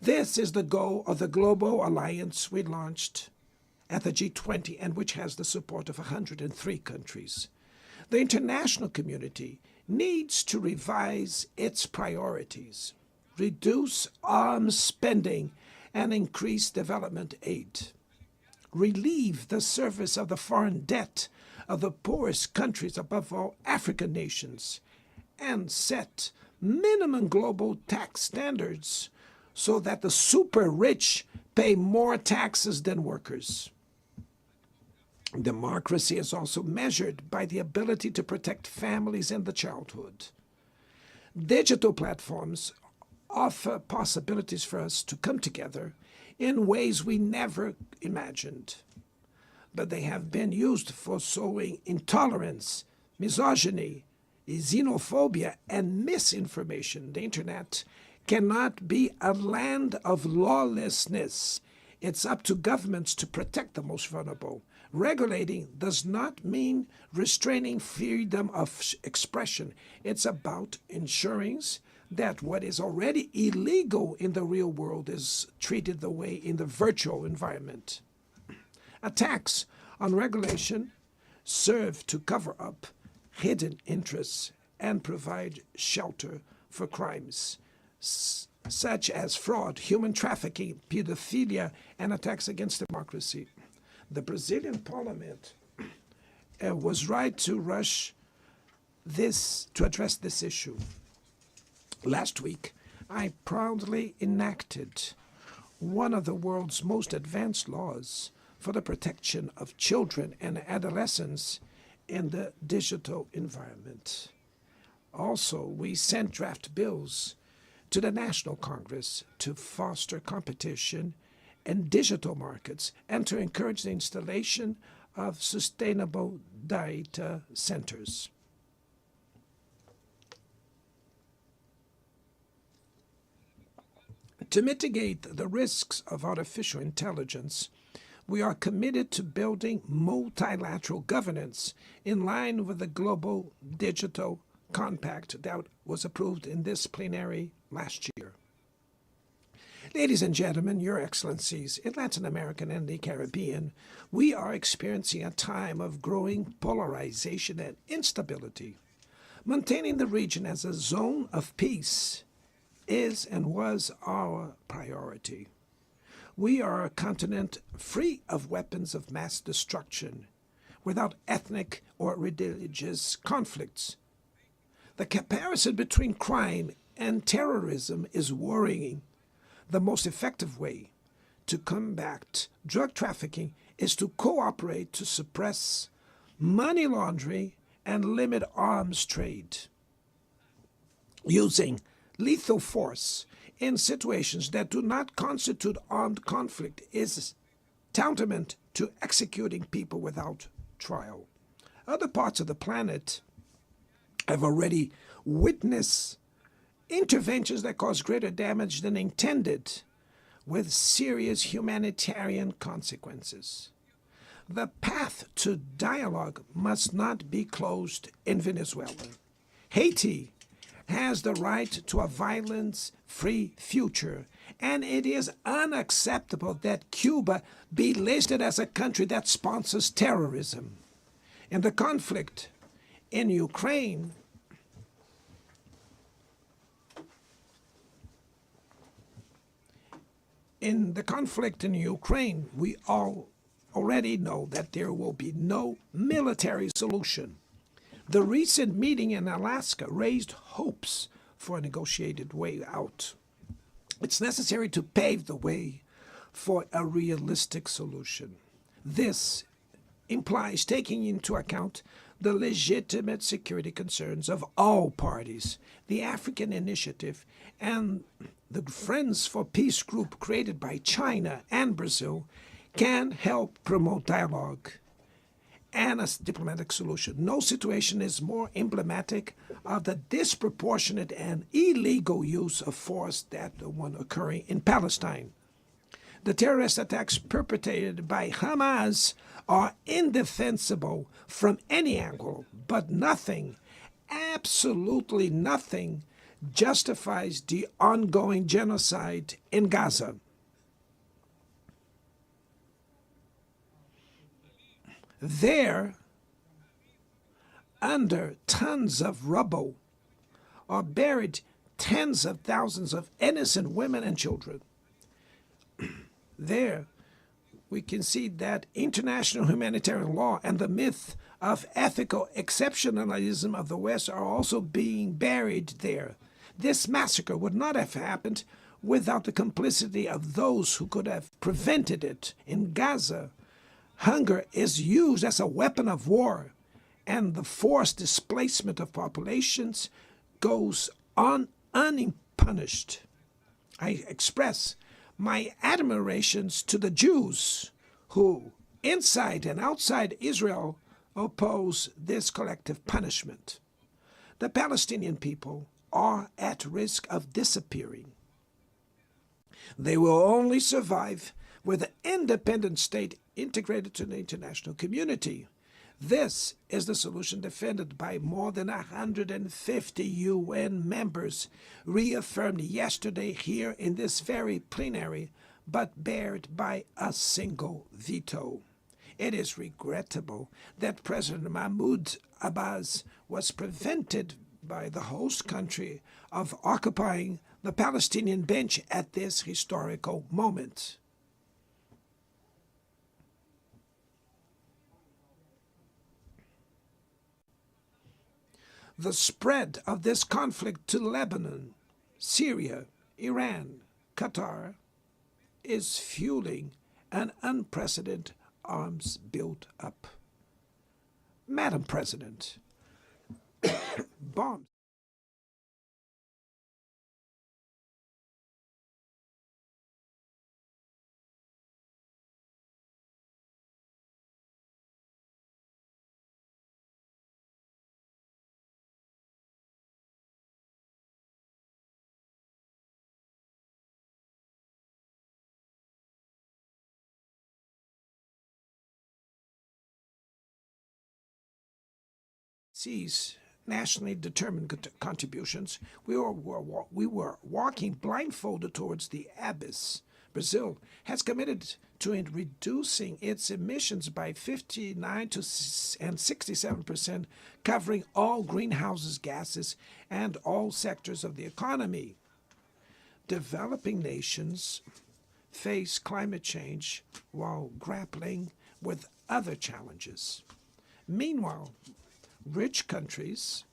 This is the goal of the global alliance we launched at the G20 and which has the support of 103 countries. The international community needs to revise its priorities, reduce arms spending, and increase development aid. Relieve the service of the foreign debt of the poorest countries, above all African nations, and set minimum global tax standards so that the super rich pay more taxes than workers. Democracy is also measured by the ability to protect families and the childhood. Digital platforms offer possibilities for us to come together in ways we never imagined. But they have been used for sowing intolerance, misogyny, xenophobia, and misinformation. The internet cannot be a land of lawlessness. It's up to governments to protect the most vulnerable. Regulating does not mean restraining freedom of expression. It's about ensuring that what is already illegal in the real world is treated the way in the virtual environment. Attacks on regulation serve to cover up hidden interests and provide shelter for crimes such as fraud, human trafficking, pedophilia, and attacks against democracy. The Brazilian parliament was right to rush to address this issue. Last week, I proudly enacted one of the world's most advanced laws for the protection of children and adolescents in the digital environment. Also, we sent draft bills to the National Congress to foster competition in digital markets and to encourage the installation of sustainable data centers. To mitigate the risks of artificial intelligence, we are committed to building multilateral governance in line with the Global Digital Compact that was approved in this plenary last year. Ladies and gentlemen, Your Excellencies, in Latin America and the Caribbean, we are experiencing a time of growing polarization and instability. Maintaining the region as a zone of peace is and was our priority. We are a continent free of weapons of mass destruction, without ethnic or religious conflicts. The comparison between crime and terrorism is worrying. The most effective way to combat drug trafficking is to cooperate to suppress money laundering and limit arms trade. Using lethal force in situations that do not constitute armed conflict is tantamount to executing people without trial. Other parts of the planet have already witnessed interventions that cause greater damage than intended, with serious humanitarian consequences. The path to dialogue must not be closed in Venezuela. Haiti has the right to a violence-free future, and it is unacceptable that Cuba be listed as a country that sponsors terrorism. In the conflict in Ukraine, we all already know that there will be no military solution. The recent meeting in Alaska raised hopes for a negotiated way out. It's necessary to pave the way for a realistic solution. This implies taking into account the legitimate security concerns of all parties. The African Initiative and the Friends for Peace group created by China and Brazil can help promote dialogue and a diplomatic solution. No situation is more emblematic of the disproportionate and illegal use of force than the one occurring in Palestine. The terrorist attacks perpetrated by Hamas are indefensible from any angle, but nothing, absolutely nothing, justifies the ongoing genocide in Gaza. There, under tons of rubble, are buried tens of thousands of innocent women and children. There, we can see that international humanitarian law and the myth of ethical exceptionalism of the West are also being buried there. This massacre would not have happened without the complicity of those who could have prevented it. In Gaza, hunger is used as a weapon of war, and the forced displacement of populations goes on unpunished. I express my admirations to the Jews who, inside and outside Israel, oppose this collective punishment. The Palestinian people are at risk of disappearing. They will only survive with an independent state integrated to the international community. This is the solution defended by more than 150 UN members, reaffirmed yesterday here in this very plenary, but barred by a single veto. It is regrettable that President Mahmoud Abbas was prevented by the host country of occupying the Palestinian bench at this historical moment. The spread of this conflict to Lebanon, Syria, Iran, Qatar is fueling an unprecedented arms build-up. Madam President, bombs sees nationally determined contributions, we were walking blindfolded towards the abyss. Brazil has committed to reducing its emissions by 59 and 67%, covering all greenhouse gases and all sectors of the economy. Developing nations face climate change while grappling with other challenges. Meanwhile, rich countries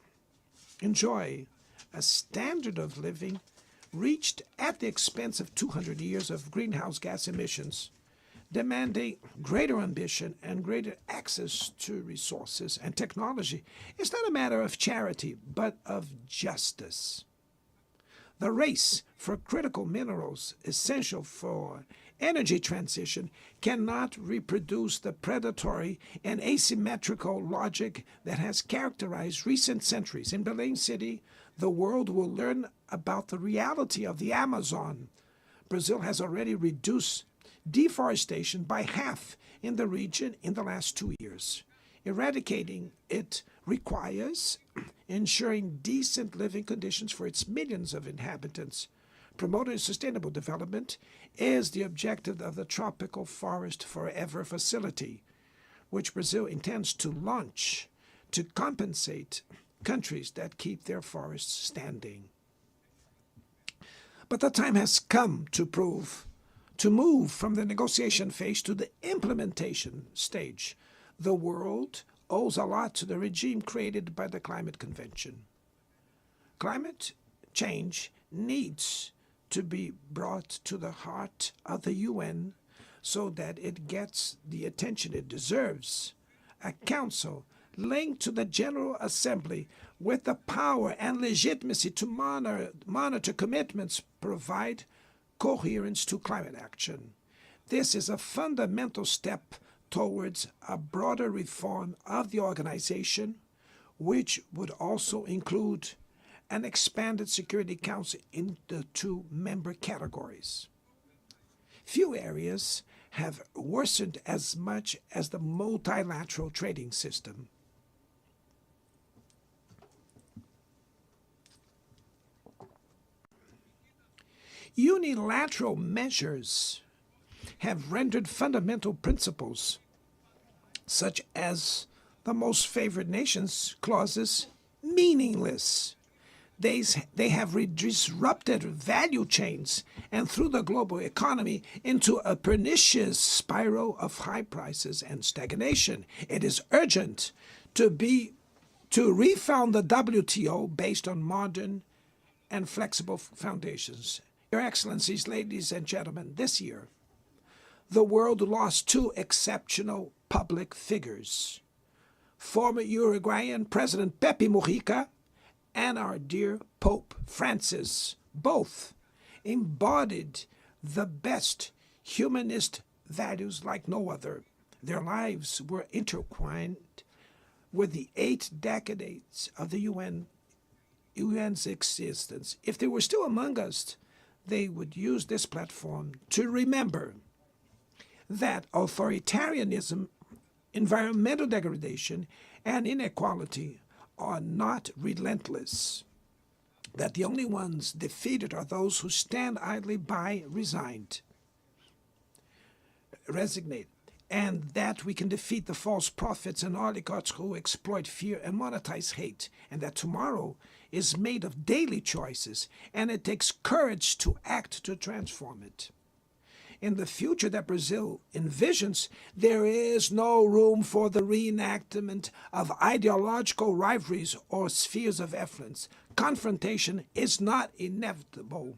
enjoy a standard of living reached at the expense of 200 years of greenhouse gas emissions, demanding greater ambition and greater access to resources and technology. It's not a matter of charity, but of justice. The race for critical minerals essential for energy transition cannot reproduce the predatory and asymmetrical logic that has characterized recent centuries. In Belém City, the world will learn about the reality of the Amazon. Brazil has already reduced deforestation by half in the region in the last 2 years. Eradicating it requires ensuring decent living conditions for its millions of inhabitants. Promoting sustainable development is the objective of the Tropical Forest Forever facility, which Brazil intends to launch to compensate countries that keep their forests standing. But the time has come to move from the negotiation phase to the implementation stage. The world owes a lot to the regime created by the Climate Convention. Climate change needs to be brought to the heart of the UN so that it gets the attention it deserves. A council linked to the General Assembly with the power and legitimacy to monitor commitments provide coherence to climate action. This is a fundamental step towards a broader reform of the organization, which would also include an expanded Security Council in the 2 member categories. Few areas have worsened as much as the multilateral trading system. Unilateral measures have rendered fundamental principles, such as the most favored nations clauses, meaningless. They have disrupted value chains and threw the global economy into a pernicious spiral of high prices and stagnation. It is urgent to refound the WTO based on modern and flexible foundations. Your Excellencies, ladies and gentlemen, this year, the world lost 2 exceptional public figures. Former Uruguayan President Pepe Mujica and our dear Pope Francis, both embodied the best humanist values like no other. Their lives were intertwined with the 8 decades of the UN's existence. If they were still among us, they would use this platform to remember that authoritarianism, environmental degradation, and inequality are not relentless, that the only ones defeated are those who stand idly by, resignate, and that we can defeat the false prophets and oligarchs who exploit fear and monetize hate, and that tomorrow is made of daily choices, and it takes courage to act to transform it. In the future that Brazil envisions, there is no room for the reenactment of ideological rivalries or spheres of influence. Confrontation is not inevitable.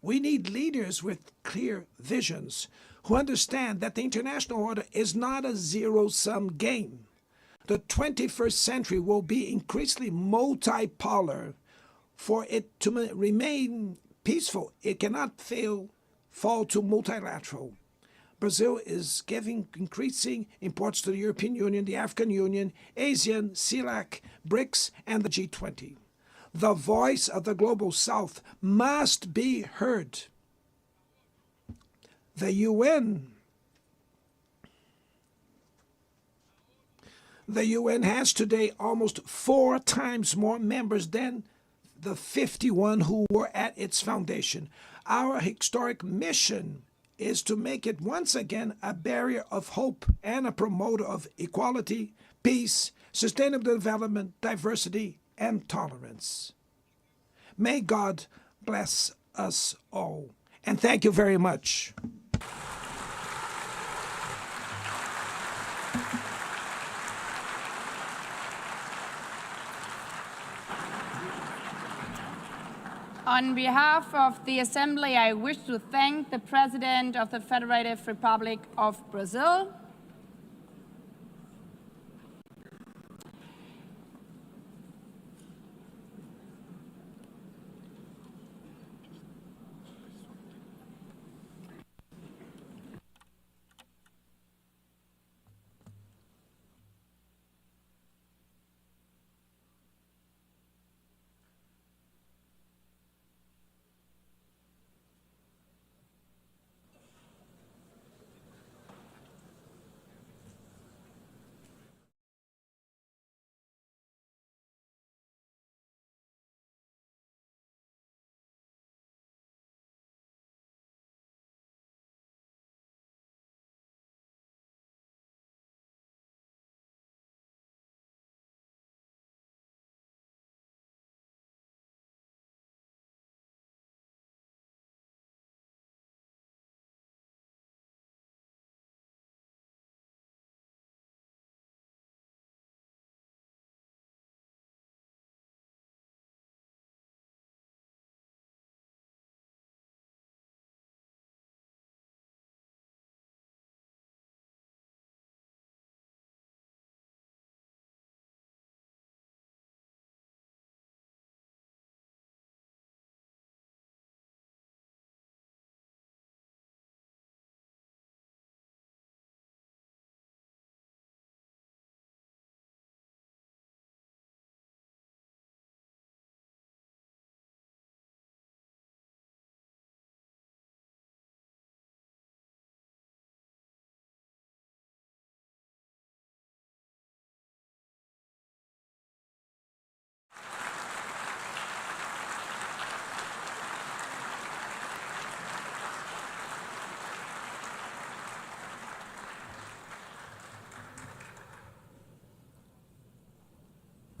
We need leaders with clear visions who understand that the international order is not a zero-sum game. The 21st century will be increasingly multipolar. For it to remain peaceful, it cannot fall to multilateral. Brazil is giving increasing importance to the European Union, the African Union, ASEAN, CELAC, BRICS, and the G20. The voice of the Global South must be heard. The UN has today almost 4 times more members than the 51 who were at its foundation. Our historic mission is to make it once again a barrier of hope and a promoter of equality, peace, sustainable development, diversity, and tolerance. May God bless us all. And thank you very much. On behalf of the Assembly, I wish to thank the President of the Federative Republic of Brazil,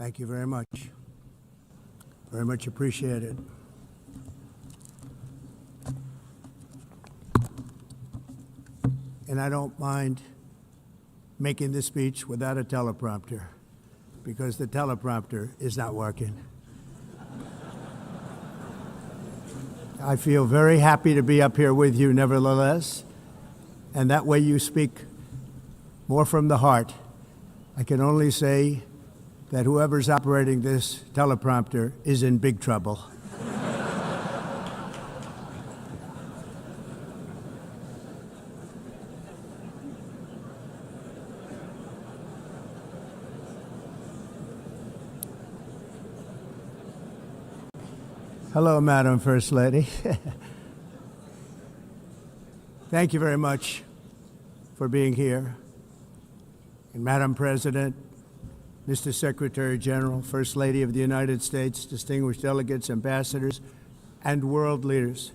Thank you very much. Very much appreciated. And I don't mind making this speech without a teleprompter, because the teleprompter is not working. I feel very happy to be up here with you nevertheless, and that way you speak more from the heart. I can only say that whoever's operating this teleprompter is in big trouble. Hello, Madam First Lady. Thank you very much for being here. And Madam President, Mr. Secretary General, First Lady of the United States, distinguished delegates, ambassadors, and world leaders.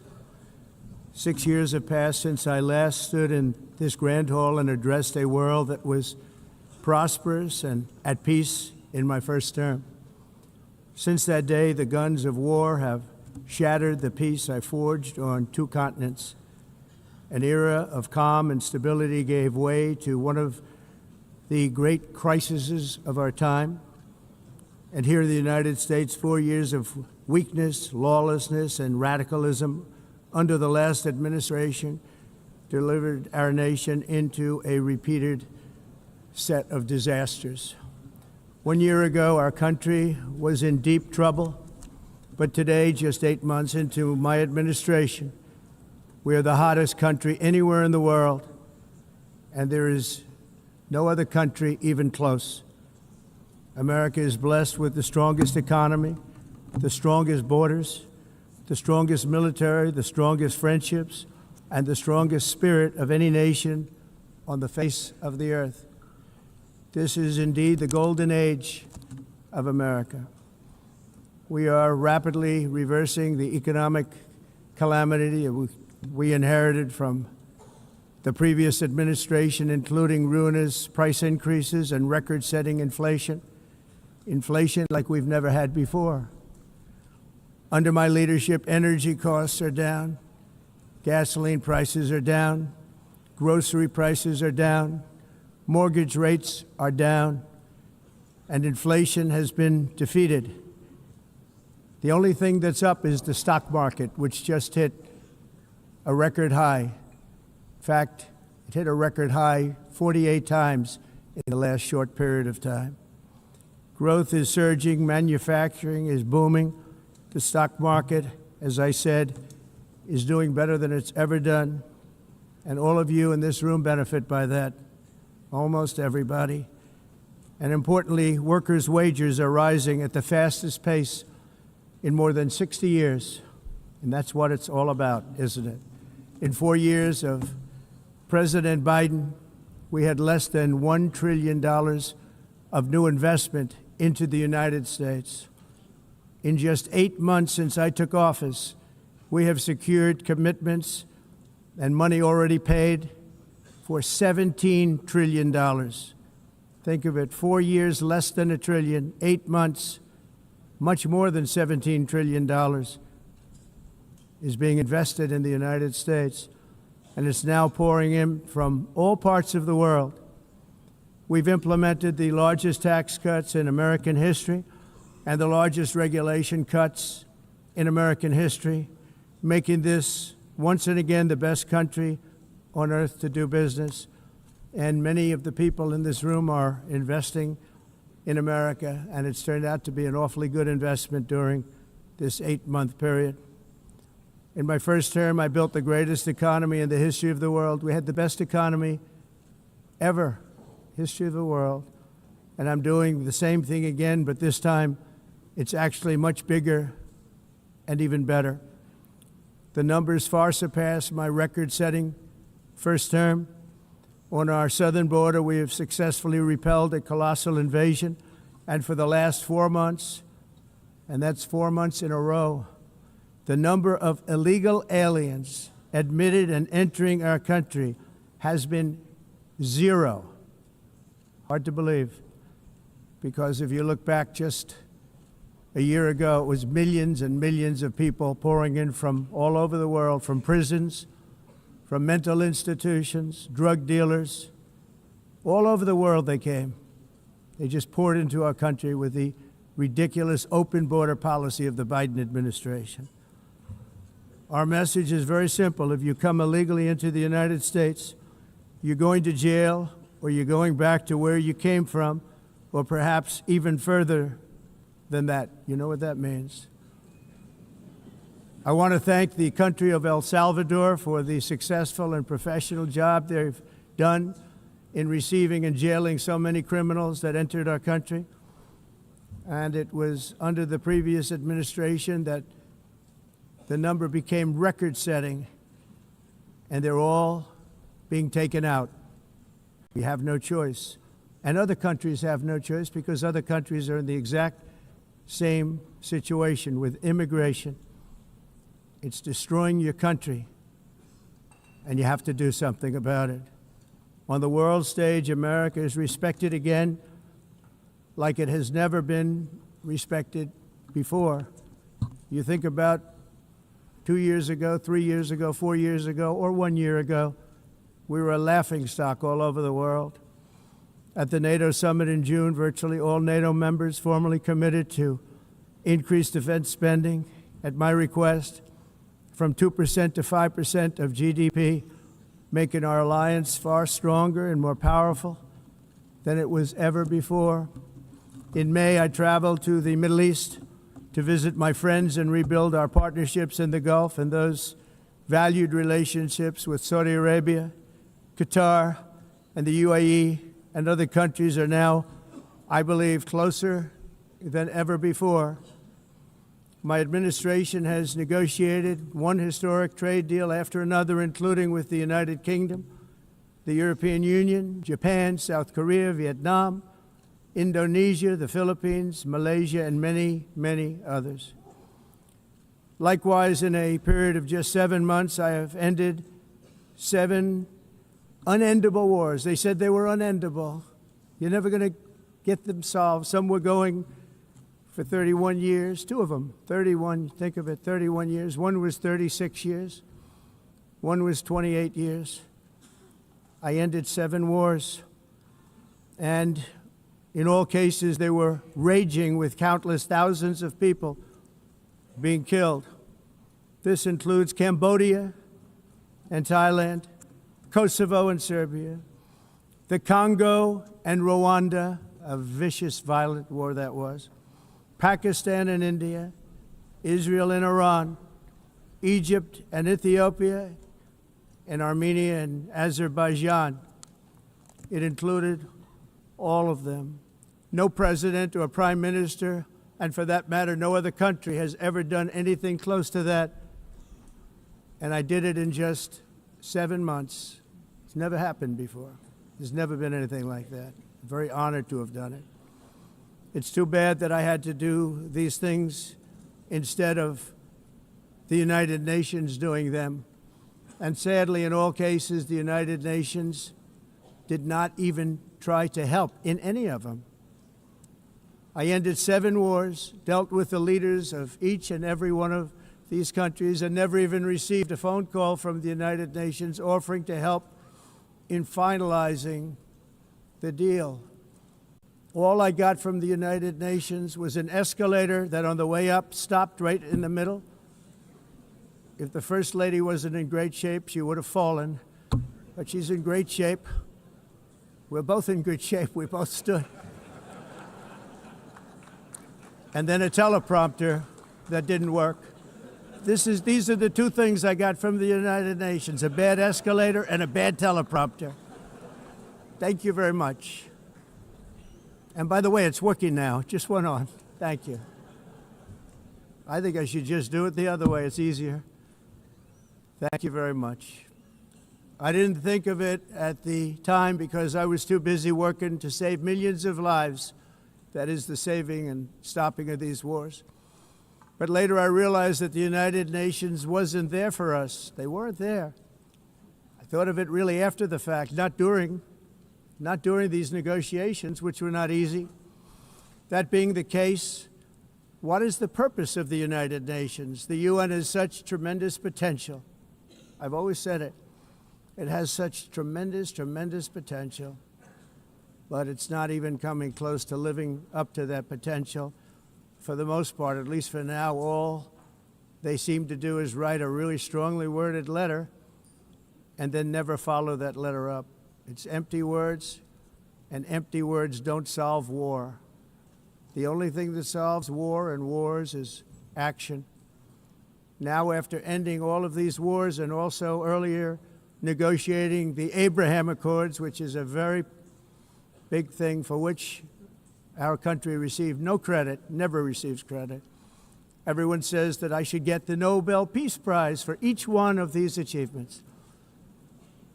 6 years have passed since I last stood in this grand hall and addressed a world that was prosperous and at peace in my first term. Since that day, the guns of war have shattered the peace I forged on 2 continents. An era of calm and stability gave way to one of the great crises of our time. And here in the United States, 4 years of weakness, lawlessness, and radicalism under the last administration delivered our nation into a repeated set of disasters. 1 year ago, our country was in deep trouble, but today, just 8 months into my administration, we are the hottest country anywhere in the world, and there is no other country even close. America is blessed with the strongest economy, the strongest borders, the strongest military, the strongest friendships, and the strongest spirit of any nation on the face of the earth. This is indeed the golden age of America. We are rapidly reversing the economic calamity we inherited from the previous administration, including ruinous price increases and record-setting inflation like we've never had before. Under my leadership, energy costs are down, gasoline prices are down, grocery prices are down, mortgage rates are down, and inflation has been defeated. The only thing that's up is the stock market, which just hit a record high. In fact, it hit a record high 48 times in the last short period of time. Growth is surging, manufacturing is booming. The stock market, as I said, is doing better than it's ever done. And all of you in this room benefit by that, almost everybody. And importantly, workers' wages are rising at the fastest pace in more than 60 years. And that's what it's all about, isn't it? In 4 years of President Biden, we had less than $1 trillion of new investment into the United States. In just 8 months since I took office, we have secured commitments and money already paid for $17 trillion. Think of it, 4 years, less than $1 trillion, 8 months, much more than $17 trillion is being invested in the United States, and it's now pouring in from all parts of the world. We've implemented the largest tax cuts in American history and the largest regulation cuts in American history, making this once and again the best country on earth to do business. And many of the people in this room are investing in America, and it's turned out to be an awfully good investment during this 8-month period. In my first term, I built the greatest economy in the history of the world. We had the best economy ever, history of the world. And I'm doing the same thing again, but this time it's actually much bigger and even better. The numbers far surpass my record-setting first term. On our southern border, we have successfully repelled a colossal invasion. And for the last 4 months, and that's 4 months in a row, the number of illegal aliens admitted and entering our country has been 0. Hard to believe, because if you look back just a year ago, it was millions and millions of people pouring in from all over the world, from prisons, from mental institutions, drug dealers. All over the world they came. They just poured into our country with the ridiculous open border policy of the Biden administration. Our message is very simple. If you come illegally into the United States, you're going to jail, or you're going back to where you came from, or perhaps even further than that. You know what that means. I want to thank the country of El Salvador for the successful and professional job they've done in receiving and jailing so many criminals that entered our country. And it was under the previous administration that the number became record-setting, and they're all being taken out. We have no choice. And other countries have no choice, because other countries are in the exact same situation with immigration. It's destroying your country, and you have to do something about it. On the world stage, America is respected again like it has never been respected before. You think about 2 years ago, 3 years ago, 4 years ago, or 1 year ago, we were a laughingstock all over the world. At the NATO summit in June, virtually all NATO members formally committed to increase defense spending, at my request, from 2% to 5% of GDP, making our alliance far stronger and more powerful than it was ever before. In May, I traveled to the Middle East to visit my friends and rebuild our partnerships in the Gulf and those valued relationships with Saudi Arabia, Qatar, and the UAE, and other countries are now, I believe, closer than ever before. My administration has negotiated one historic trade deal after another, including with the United Kingdom, the European Union, Japan, South Korea, Vietnam, Indonesia, the Philippines, Malaysia, and many, many others. Likewise, in a period of just 7 months, I have ended 7 unendable wars. They said they were unendable. You're never going to get them solved. Some were going for 31 years, 2 of them, 31, think of it, 31 years. One was 36 years. One was 28 years. I ended 7 wars. And in all cases, they were raging with countless thousands of people being killed. This includes Cambodia and Thailand, Kosovo and Serbia, the Congo and Rwanda, a vicious, violent war that was, Pakistan and India, Israel and Iran, Egypt and Ethiopia, and Armenia and Azerbaijan. It included all of them. No president or prime minister, and for that matter, no other country has ever done anything close to that. And I did it in just 7 months. It's never happened before. There's never been anything like that. I'm very honored to have done it. It's too bad that I had to do these things instead of the United Nations doing them. And sadly, in all cases, the United Nations did not even try to help in any of them. I ended 7 wars, dealt with the leaders of each and every one of these countries, and never even received a phone call from the United Nations offering to help in finalizing the deal. All I got from the United Nations was an escalator that on the way up stopped right in the middle. If the First Lady wasn't in great shape, she would have fallen, but she's in great shape. We're both in good shape. We both stood. And then a teleprompter that didn't work. These are the 2 things I got from the United Nations, a bad escalator and a bad teleprompter. Thank you very much. And by the way, it's working now. It just went on. Thank you. I think I should just do it the other way. It's easier. Thank you very much. I didn't think of it at the time because I was too busy working to save millions of lives. That is the saving and stopping of these wars. But later I realized that the United Nations wasn't there for us. They weren't there. I thought of it really after the fact, not during these negotiations, which were not easy. That being the case, what is the purpose of the United Nations? The UN has such tremendous potential. I've always said it. It has such tremendous, tremendous potential, but it's not even coming close to living up to that potential. For the most part, at least for now, all they seem to do is write a really strongly worded letter and then never follow that letter up. It's empty words, and empty words don't solve war. The only thing that solves war and wars is action. Now, after ending all of these wars and also earlier negotiating the Abraham Accords, which is a very big thing for which our country received no credit, never receives credit. Everyone says that I should get the Nobel Peace Prize for each one of these achievements.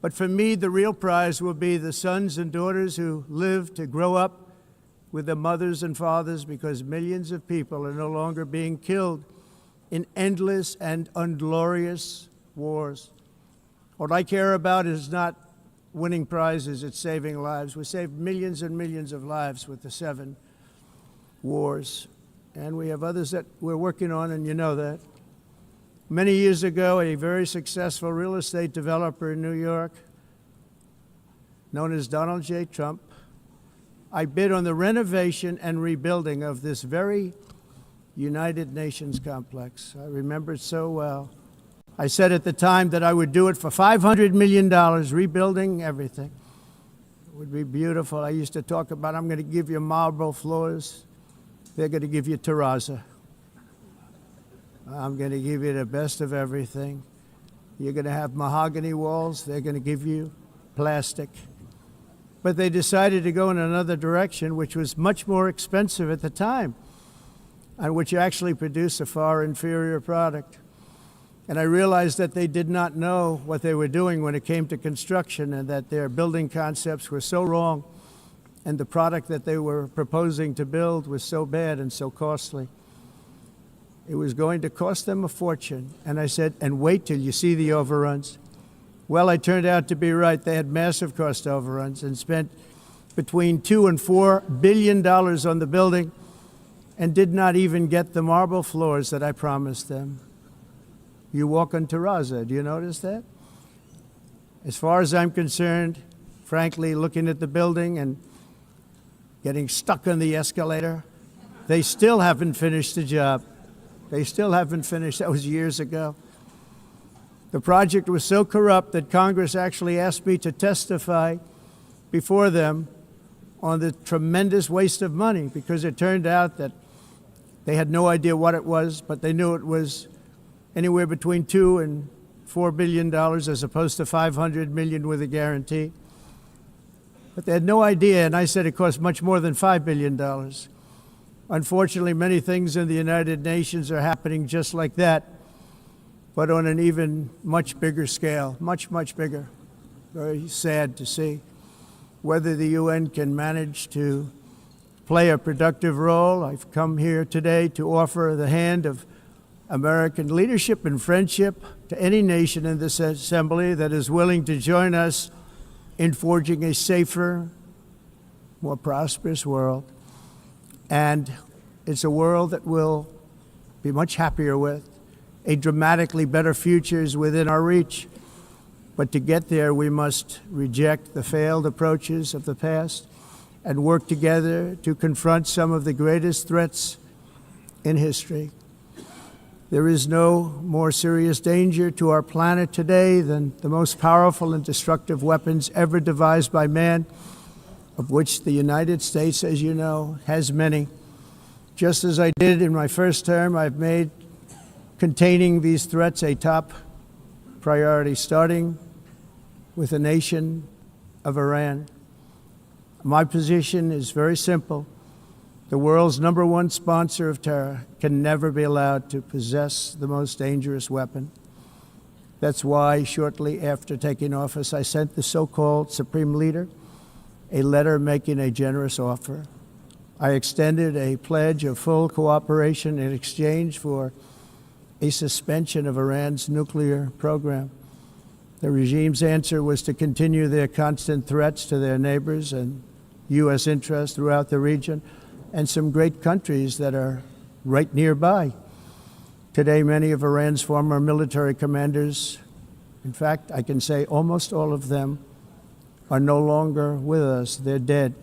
But for me, the real prize will be the sons and daughters who live to grow up with the mothers and fathers, because millions of people are no longer being killed in endless and unglorious wars. What I care about is not winning prizes, it's saving lives. We saved millions and millions of lives with the 7 wars. And we have others that we're working on, and you know that. Many years ago, a very successful real estate developer in New York, known as Donald J. Trump, I bid on the renovation and rebuilding of this very United Nations complex. I remember it so well. I said at the time that I would do it for $500 million, rebuilding everything. It would be beautiful. I used to talk about, I'm going to give you marble floors. They're going to give you terrazzo. I'm going to give you the best of everything. You're going to have mahogany walls. They're going to give you plastic. But they decided to go in another direction, which was much more expensive at the time, and which actually produced a far inferior product. And I realized that they did not know what they were doing when it came to construction, and that their building concepts were so wrong, and the product that they were proposing to build was so bad and so costly. It was going to cost them a fortune. And I said, and wait till you see the overruns. Well, I turned out to be right. They had massive cost overruns and spent between $2 and $4 billion on the building and did not even get the marble floors that I promised them. You walk on terrazzo, do you notice that? As far as I'm concerned, frankly, looking at the building and getting stuck on the escalator, they still haven't finished the job. They still haven't finished. That was years ago. The project was so corrupt that Congress actually asked me to testify before them on the tremendous waste of money, because it turned out that they had no idea what it was, but they knew it was anywhere between $2 and $4 billion as opposed to $500 million with a guarantee. But they had no idea, and I said it cost much more than $5 billion. Unfortunately, many things in the United Nations are happening just like that, but on an even much bigger scale, much, much bigger. Very sad to see. Whether the UN can manage to play a productive role, I've come here today to offer the hand of American leadership and friendship to any nation in this assembly that is willing to join us in forging a safer, more prosperous world. And it's a world that we'll be much happier with. A dramatically better future is within our reach. But to get there, we must reject the failed approaches of the past and work together to confront some of the greatest threats in history. There is no more serious danger to our planet today than the most powerful and destructive weapons ever devised by man, of which the United States, as you know, has many. Just as I did in my first term, I've made containing these threats a top priority, starting with the nation of Iran. My position is very simple. The world's #1 sponsor of terror can never be allowed to possess the most dangerous weapon. That's why, shortly after taking office, I sent the so-called Supreme Leader a letter making a generous offer. I extended a pledge of full cooperation in exchange for a suspension of Iran's nuclear program. The regime's answer was to continue their constant threats to their neighbors and U.S. interests throughout the region, and some great countries that are right nearby. Today, many of Iran's former military commanders, in fact, I can say almost all of them, are no longer with us. They're dead.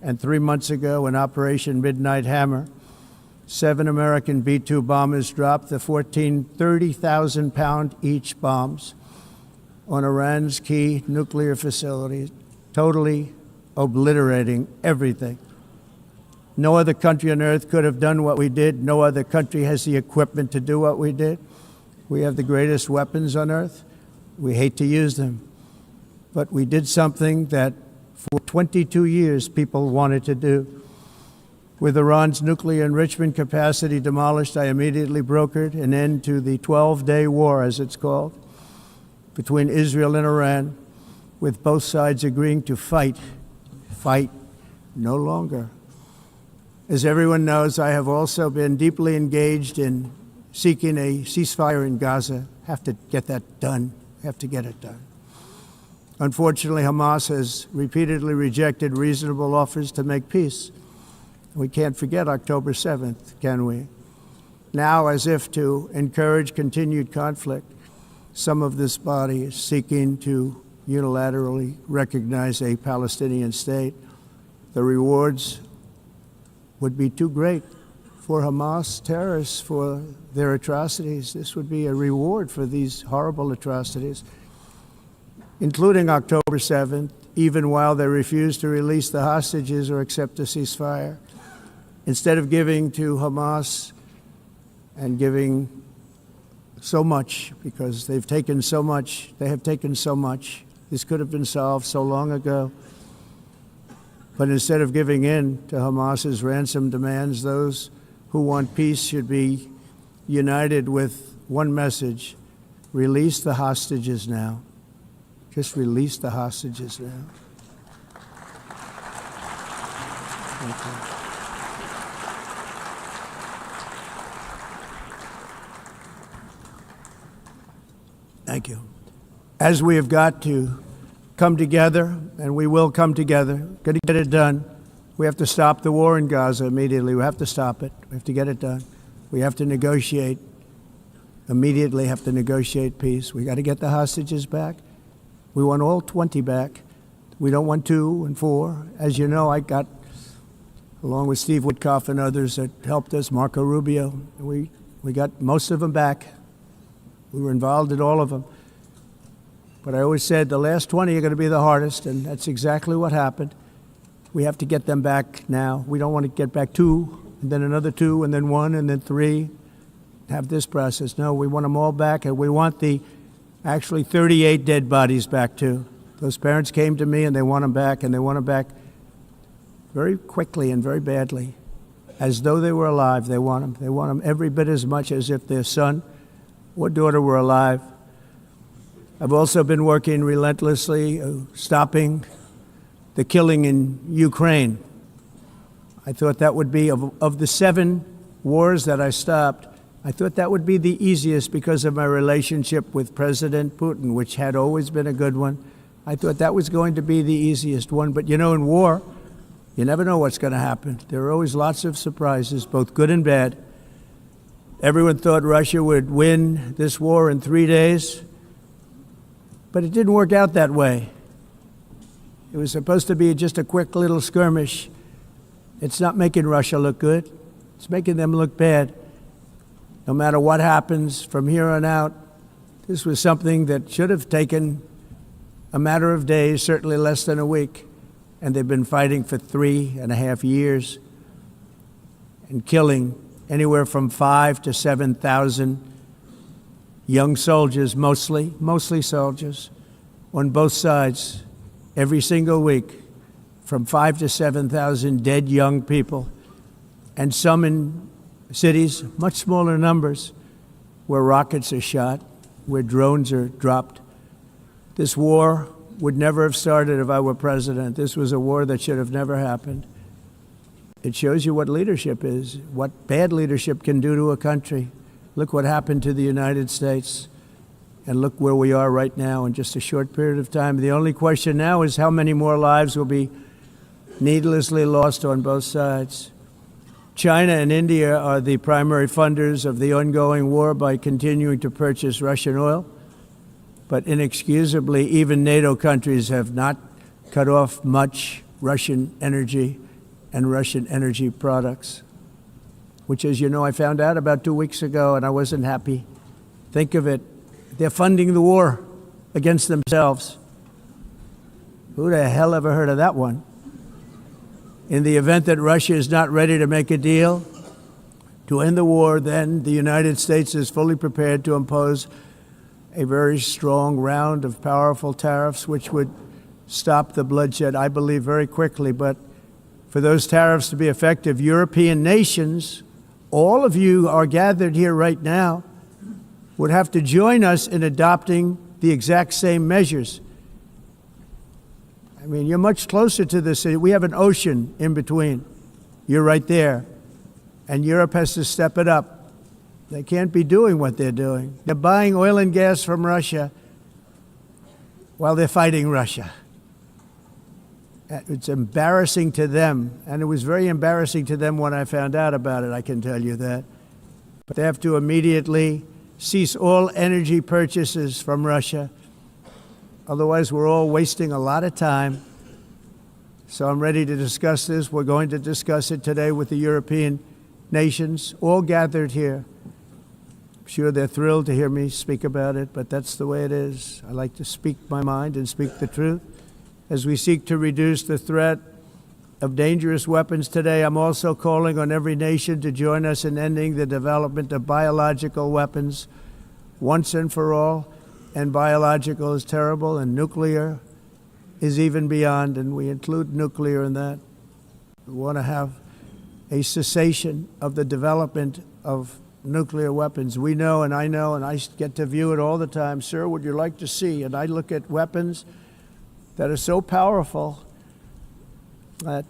And 3 months ago, in Operation Midnight Hammer, 7 American B-2 bombers dropped the 14 30,000-pound each bombs on Iran's key nuclear facilities, totally obliterating everything. No other country on earth could have done what we did. No other country has the equipment to do what we did. We have the greatest weapons on earth. We hate to use them. But we did something that for 22 years people wanted to do. With Iran's nuclear enrichment capacity demolished, I immediately brokered an end to the 12-day war, as it's called, between Israel and Iran, with both sides agreeing to fight no longer. As everyone knows, I have also been deeply engaged in seeking a ceasefire in Gaza. Have to get that done. Have to get it done. Unfortunately, Hamas has repeatedly rejected reasonable offers to make peace. We can't forget October 7th, can we? Now, as if to encourage continued conflict, some of this body is seeking to unilaterally recognize a Palestinian state. The rewards would be too great for Hamas terrorists for their atrocities. This would be a reward for these horrible atrocities, including October 7th, even while they refuse to release the hostages or accept a ceasefire. Instead of giving to Hamas and giving so much, because they've taken so much, they have taken so much. This could have been solved so long ago. But instead of giving in to Hamas's ransom demands, those who want peace should be united with one message: release the hostages now. Just release the hostages now. Thank you. Thank you. As we have got to come together, and we will come together, got to get it done. We have to stop the war in Gaza immediately. We have to stop it. We have to get it done. We have to negotiate, immediately have to negotiate peace. We got to get the hostages back. We want all 20 back. We don't want 2 and 4. As you know, I got, along with Steve Witkoff and others that helped us, Marco Rubio, we got most of them back. We were involved in all of them. But I always said the last 20 are going to be the hardest, and that's exactly what happened. We have to get them back now. We don't want to get back 2, and then another 2, and then 1, and then 3. Have this process. No, we want them all back, and we want the actually 38 dead bodies back too. Those parents came to me, and they want them back, and they want them back very quickly and very badly, as though they were alive. They want them. They want them every bit as much as if their son or daughter were alive. I've also been working relentlessly, stopping the killing in Ukraine. I thought that would be, of the 7 wars that I stopped, I thought that would be the easiest because of my relationship with President Putin, which had always been a good one. I thought that was going to be the easiest one. But you know, in war, you never know what's going to happen. There are always lots of surprises, both good and bad. Everyone thought Russia would win this war in 3 days, but it didn't work out that way. It was supposed to be just a quick little skirmish. It's not making Russia look good. It's making them look bad. No matter what happens from here on out, this was something that should have taken a matter of days, certainly less than a week. And they've been fighting for 3.5 years and killing anywhere from 5,000 to 7,000 young soldiers, mostly soldiers, on both sides, every single week, from 5,000 to 7,000 dead young people, and some in cities, much smaller numbers, where rockets are shot, where drones are dropped. This war would never have started if I were president. This was a war that should have never happened. It shows you what leadership is, what bad leadership can do to a country. Look what happened to the United States, and look where we are right now in just a short period of time. The only question now is how many more lives will be needlessly lost on both sides. China and India are the primary funders of the ongoing war by continuing to purchase Russian oil. But inexcusably, even NATO countries have not cut off much Russian energy and Russian energy products, which, as you know, I found out about 2 weeks ago, and I wasn't happy. Think of it. They're funding the war against themselves. Who the hell ever heard of that one? In the event that Russia is not ready to make a deal to end the war, then the United States is fully prepared to impose a very strong round of powerful tariffs, which would stop the bloodshed, I believe, very quickly. But for those tariffs to be effective, European nations, all of you are gathered here right now, would have to join us in adopting the exact same measures. I mean, you're much closer to this. We have an ocean in between. You're right there. And Europe has to step it up. They can't be doing what they're doing. They're buying oil and gas from Russia while they're fighting Russia. It's embarrassing to them, and it was very embarrassing to them when I found out about it, I can tell you that. But they have to immediately cease all energy purchases from Russia. Otherwise, we're all wasting a lot of time. So I'm ready to discuss this. We're going to discuss it today with the European nations, all gathered here. I'm sure they're thrilled to hear me speak about it, but that's the way it is. I like to speak my mind and speak the truth. As we seek to reduce the threat of dangerous weapons today, I'm also calling on every nation to join us in ending the development of biological weapons once and for all. And biological is terrible, and nuclear is even beyond, and we include nuclear in that. We want to have a cessation of the development of nuclear weapons. We know, and I get to view it all the time. Sir, would you like to see? And I look at weapons that are so powerful that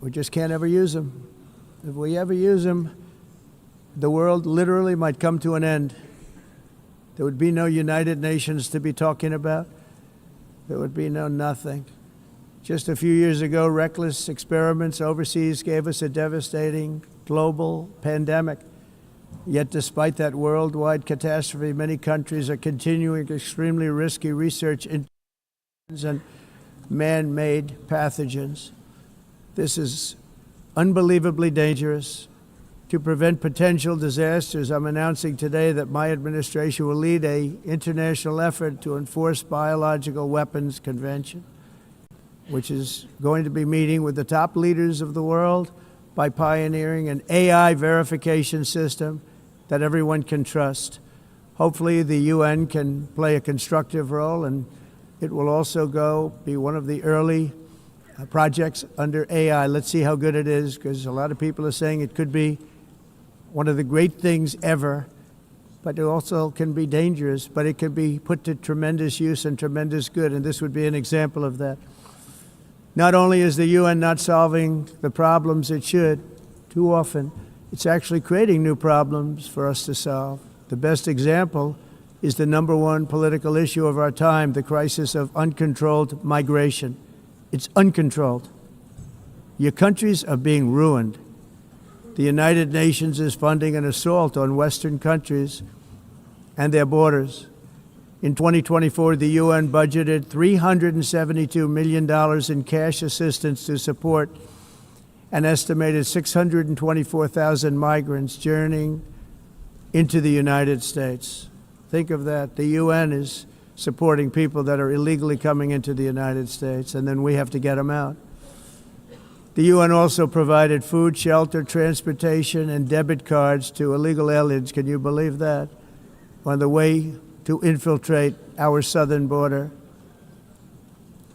we just can't ever use them. If we ever use them, the world literally might come to an end. There would be no United Nations to be talking about. There would be no nothing. Just a few years ago, reckless experiments overseas gave us a devastating global pandemic. Yet despite that worldwide catastrophe, many countries are continuing extremely risky research into and man-made pathogens. This is unbelievably dangerous. To prevent potential disasters, I'm announcing today that my administration will lead an international effort to enforce biological weapons convention, which is going to be meeting with the top leaders of the world by pioneering an AI verification system that everyone can trust. Hopefully the UN can play a constructive role, and it will also be one of the early projects under AI. Let's see how good it is, because a lot of people are saying it could be one of the great things ever, but it also can be dangerous, but it can be put to tremendous use and tremendous good, and this would be an example of that. Not only is the UN not solving the problems it should, too often, it's actually creating new problems for us to solve. The best example is the #1 political issue of our time, the crisis of uncontrolled migration. It's uncontrolled. Your countries are being ruined. The United Nations is funding an assault on Western countries and their borders. In 2024, the UN budgeted $372 million in cash assistance to support an estimated 624,000 migrants journeying into the United States. Think of that. The UN is supporting people that are illegally coming into the United States, and then we have to get them out. The UN also provided food, shelter, transportation, and debit cards to illegal aliens. Can you believe that? On the way to infiltrate our southern border.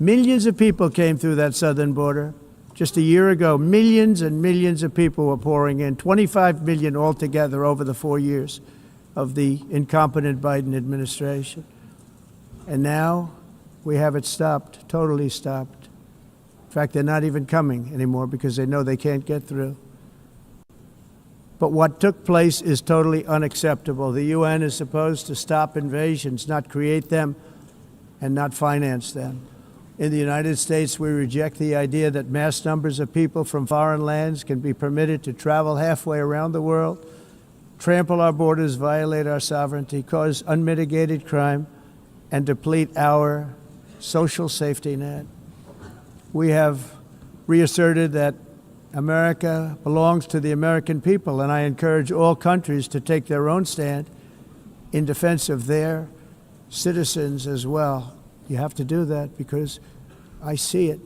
Millions of people came through that southern border. Just a year ago, millions and millions of people were pouring in, 25 million altogether over the 4 years of the incompetent Biden administration. And now we have it stopped, totally stopped. In fact, they're not even coming anymore because they know they can't get through. But what took place is totally unacceptable. The UN is supposed to stop invasions, not create them and not finance them. In the United States, we reject the idea that mass numbers of people from foreign lands can be permitted to travel halfway around the world, trample our borders, violate our sovereignty, cause unmitigated crime, and deplete our social safety net. We have reasserted that America belongs to the American people, and I encourage all countries to take their own stand in defense of their citizens as well. You have to do that because I see it.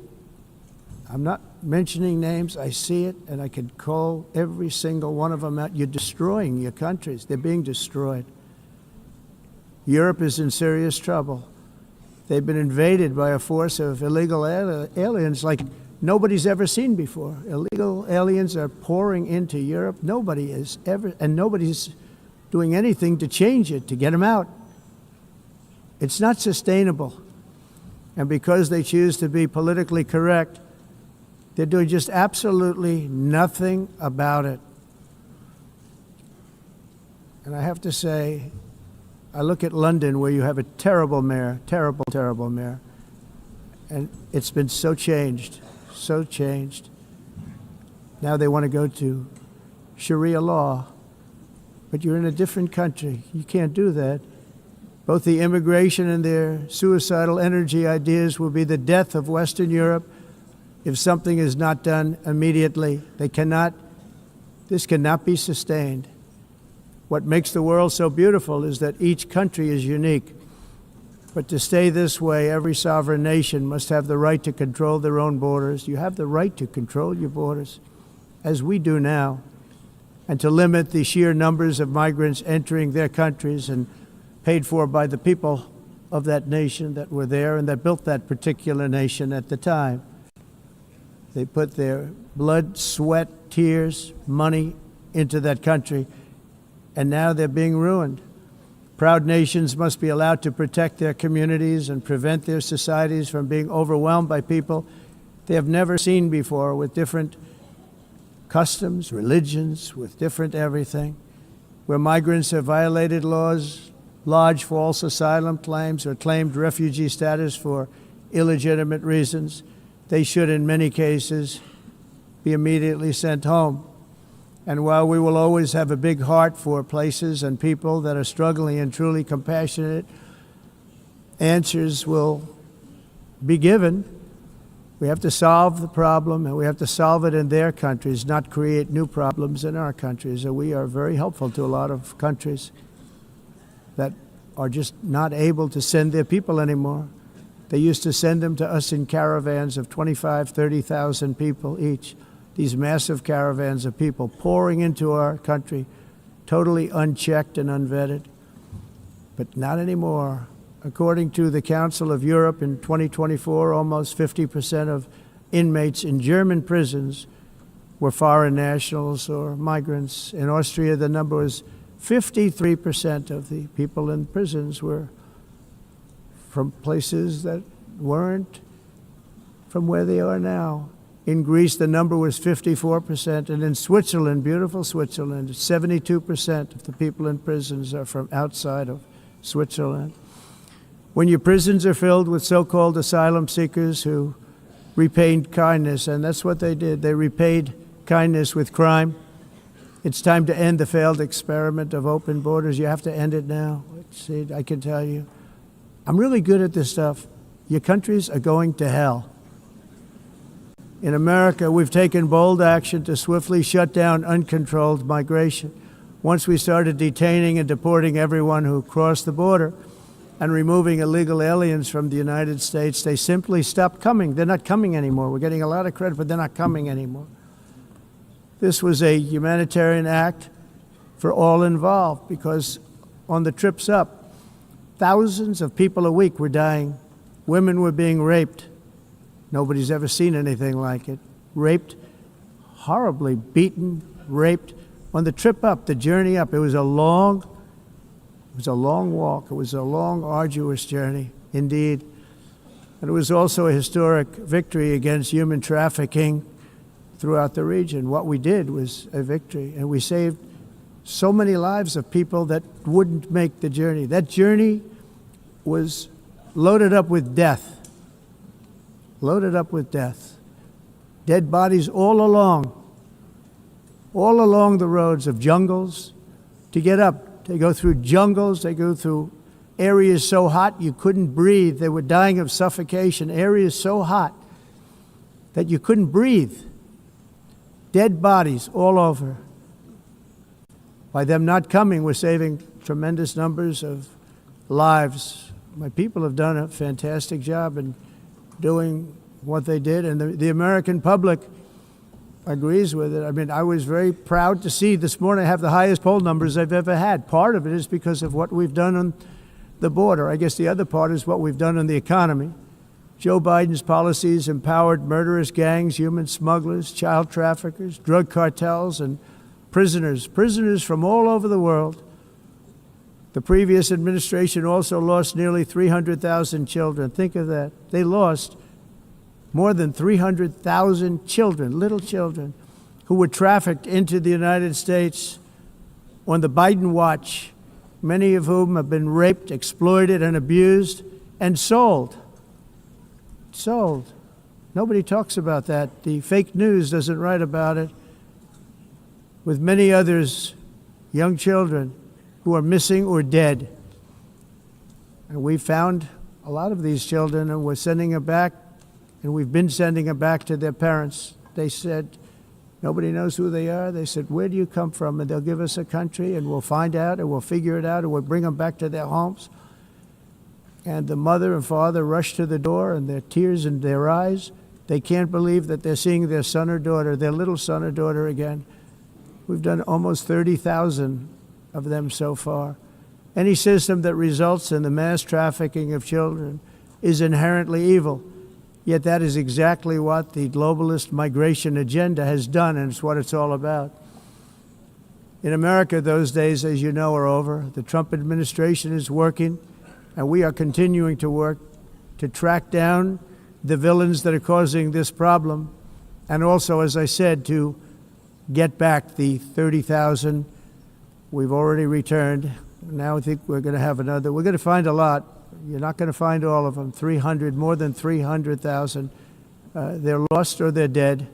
I'm not mentioning names. I see it, and I could call every single one of them out. You're destroying your countries. They're being destroyed. Europe is in serious trouble. They've been invaded by a force of illegal aliens like nobody's ever seen before. Illegal aliens are pouring into Europe. Nobody is ever, and nobody's doing anything to change it, to get them out. It's not sustainable. And because they choose to be politically correct, they're doing just absolutely nothing about it. And I have to say, I look at London, where you have a terrible mayor, terrible, terrible mayor, and it's been so changed, so changed. Now they want to go to Sharia law, but you're in a different country. You can't do that. Both the immigration and their suicidal energy ideas will be the death of Western Europe if something is not done immediately. This cannot be sustained. What makes the world so beautiful is that each country is unique. But to stay this way, every sovereign nation must have the right to control their own borders. You have the right to control your borders, as we do now, and to limit the sheer numbers of migrants entering their countries and paid for by the people of that nation that were there and that built that particular nation at the time. They put their blood, sweat, tears, money into that country. and now they're being ruined. Proud nations must be allowed to protect their communities and prevent their societies from being overwhelmed by people they have never seen before, with different customs, religions, with different everything. Where migrants have violated laws, lodged false asylum claims, or claimed refugee status for illegitimate reasons, they should, in many cases, be immediately sent home. And while we will always have a big heart for places and people that are struggling and truly compassionate, answers will be given. We have to solve the problem, and we have to solve it in their countries, not create new problems in our countries. And we are very helpful to a lot of countries that are just not able to send their people anymore. They used to send them to us in caravans of 25, 30,000 people each. These massive caravans of people pouring into our country, totally unchecked and unvetted. But not anymore. According to the Council of Europe, in 2024, almost 50% of inmates in German prisons were foreign nationals or migrants. In Austria, the number was 53% of the people in prisons were from places that weren't from where they are now. In Greece, the number was 54%, and in Switzerland, beautiful Switzerland, 72% of the people in prisons are from outside of Switzerland. When your prisons are filled with so-called asylum seekers who repaid kindness, and that's what they did, they repaid kindness with crime. It's time to end the failed experiment of open borders. You have to end it now. See, I can tell you. I'm really good at this stuff. Your countries are going to hell. In America, we've taken bold action to swiftly shut down uncontrolled migration. Once we started detaining and deporting everyone who crossed the border and removing illegal aliens from the United States, they simply stopped coming. They're not coming anymore. We're getting a lot of credit, but they're not coming anymore. This was a humanitarian act for all involved, because on the trips up, thousands of people a week were dying. Women were being raped. Nobody's ever seen anything like it. Raped, horribly beaten, raped. On the trip up, the journey up, it was a long walk. It was a long, arduous journey, indeed. And it was also a historic victory against human trafficking throughout the region. What we did was a victory, and we saved so many lives of people that wouldn't make the journey. That journey was loaded up with death. Loaded up with death. Dead bodies all along the roads of jungles. To get up, they go through jungles, they go through areas so hot you couldn't breathe. They were dying of suffocation, areas so hot that you couldn't breathe. Dead bodies all over. By them not coming, we're saving tremendous numbers of lives. My people have done a fantastic job in doing what they did, and the American public agrees with it. I mean, I was very proud to see this morning I have the highest poll numbers I've ever had. Part of it is because of what we've done on the border. I guess the other part is what we've done on the economy. Joe Biden's policies empowered murderous gangs, human smugglers, child traffickers, drug cartels, and prisoners from all over the world. The previous administration also lost nearly 300,000 children. Think of that. They lost more than 300,000 children, little children, who were trafficked into the United States on the Biden watch, many of whom have been raped, exploited, and abused, and sold. Sold. Nobody talks about that. The fake news doesn't write about it. With many others, young children who are missing or dead. And we found a lot of these children, and we're sending them back, and we've been sending them back to their parents. They said, nobody knows who they are. They said, where do you come from? And they'll give us a country, and we'll find out, and we'll figure it out, and we'll bring them back to their homes. And the mother and father rush to the door, and their tears in their eyes. They can't believe that they're seeing their son or daughter, their little son or daughter again. We've done almost 30,000 of them so far. Any system that results in the mass trafficking of children is inherently evil. Yet that is exactly what the globalist migration agenda has done, and it's what it's all about. In America, those days, as you know, are over. The Trump administration is working, and we are continuing to work to track down the villains that are causing this problem, and also, as I said, to get back the 30,000 we've already returned. Now I think we're going to have another. We're going to find a lot. You're not going to find all of them. 300, more than 300,000. They're lost or they're dead.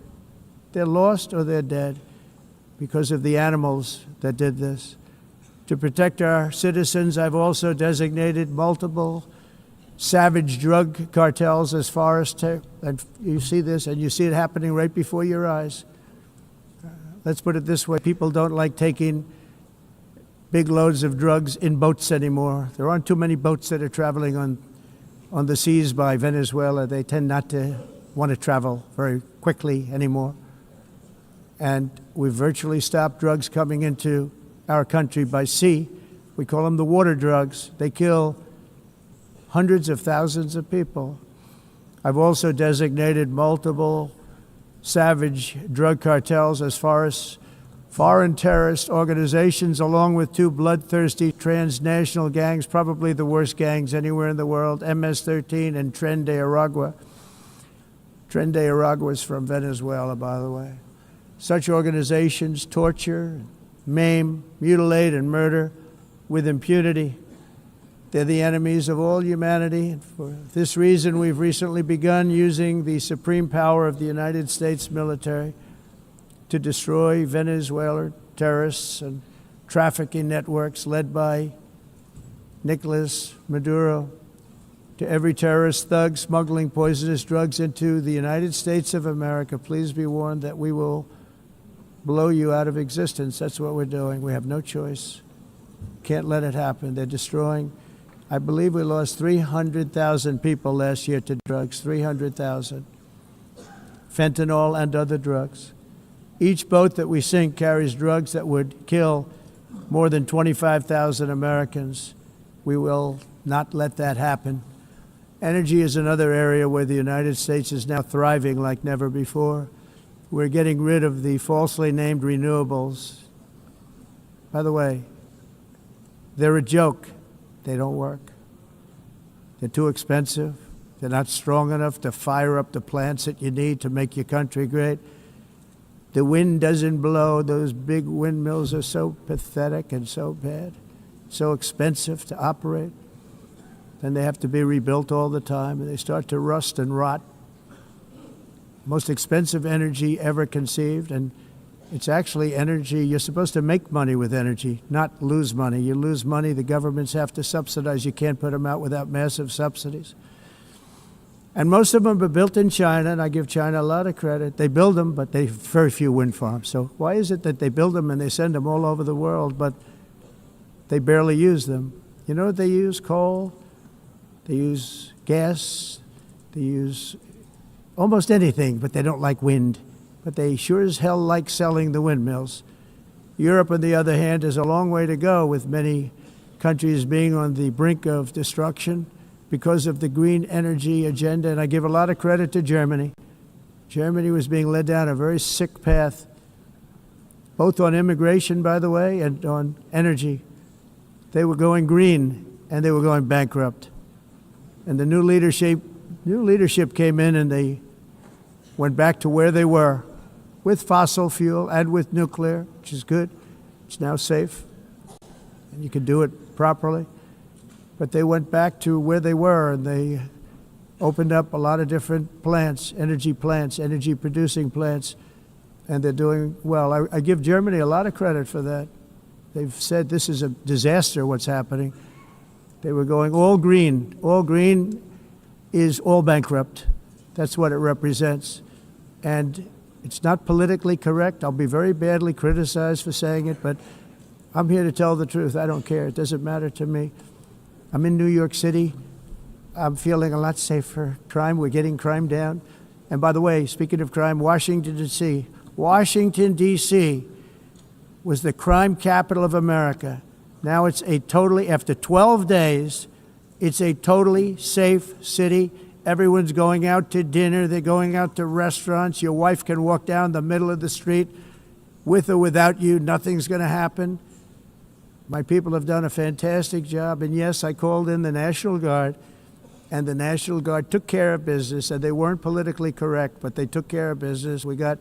They're lost or they're dead because of the animals that did this. To protect our citizens, I've also designated multiple savage drug cartels as far as, and you see this, and you see it happening right before your eyes. Let's put it this way, people don't like taking big loads of drugs in boats anymore. There aren't too many boats that are traveling on the seas by Venezuela. They tend not to want to travel very quickly anymore. And we've virtually stopped drugs coming into our country by sea. We call them the water drugs. They kill hundreds of thousands of people. I've also designated multiple savage drug cartels as far as foreign terrorist organizations, along with two bloodthirsty transnational gangs, probably the worst gangs anywhere in the world, MS-13 and Tren de Aragua. Tren de Aragua is from Venezuela, by the way. Such organizations torture, maim, mutilate, and murder with impunity. They're the enemies of all humanity. And for this reason, we've recently begun using the supreme power of the United States military to destroy Venezuelan terrorists and trafficking networks led by Nicolas Maduro. To every terrorist thug smuggling poisonous drugs into the United States of America, please be warned that we will blow you out of existence. That's what we're doing. We have no choice. Can't let it happen. They're destroying. I believe we lost 300,000 people last year to drugs, 300,000. Fentanyl and other drugs. Each boat that we sink carries drugs that would kill more than 25,000 Americans. We will not let that happen. Energy is another area where the United States is now thriving like never before. We're getting rid of the falsely named renewables. By the way, they're a joke. They don't work. They're too expensive. They're not strong enough to fire up the plants that you need to make your country great. The wind doesn't blow. Those big windmills are so pathetic and so bad, so expensive to operate. Then they have to be rebuilt all the time, and they start to rust and rot. Most expensive energy ever conceived, and it's actually energy. You're supposed to make money with energy, not lose money. You lose money, the governments have to subsidize. You can't put them out without massive subsidies. And most of them are built in China, and I give China a lot of credit. They build them, but they have very few wind farms. So why is it that they build them and they send them all over the world, but they barely use them? You know what they use? Coal. They use gas. They use almost anything, but they don't like wind. But they sure as hell like selling the windmills. Europe, on the other hand, has a long way to go, with many countries being on the brink of destruction because of the green energy agenda. And I give a lot of credit to Germany. Germany was being led down a very sick path, both on immigration, by the way, and on energy. They were going green, and they were going bankrupt. And the new leadership came in, and they went back to where they were, with fossil fuel and with nuclear, which is good. It's now safe, and you can do it properly. But they went back to where they were, and they opened up a lot of different plants, energy-producing plants, and they're doing well. I give Germany a lot of credit for that. They've said this is a disaster, what's happening. They were going all green. All green is all bankrupt. That's what it represents. And it's not politically correct. I'll be very badly criticized for saying it, but I'm here to tell the truth. I don't care. It doesn't matter to me. I'm in New York City. I'm feeling a lot safer. Crime, we're getting crime down. And by the way, speaking of crime, Washington, D.C. Washington, D.C. was the crime capital of America. Now it's after 12 days, it's a totally safe city. Everyone's going out to dinner. They're going out to restaurants. Your wife can walk down the middle of the street with or without you, nothing's going to happen. My people have done a fantastic job. And yes, I called in the National Guard, and the National Guard took care of business, and they weren't politically correct, but they took care of business. We got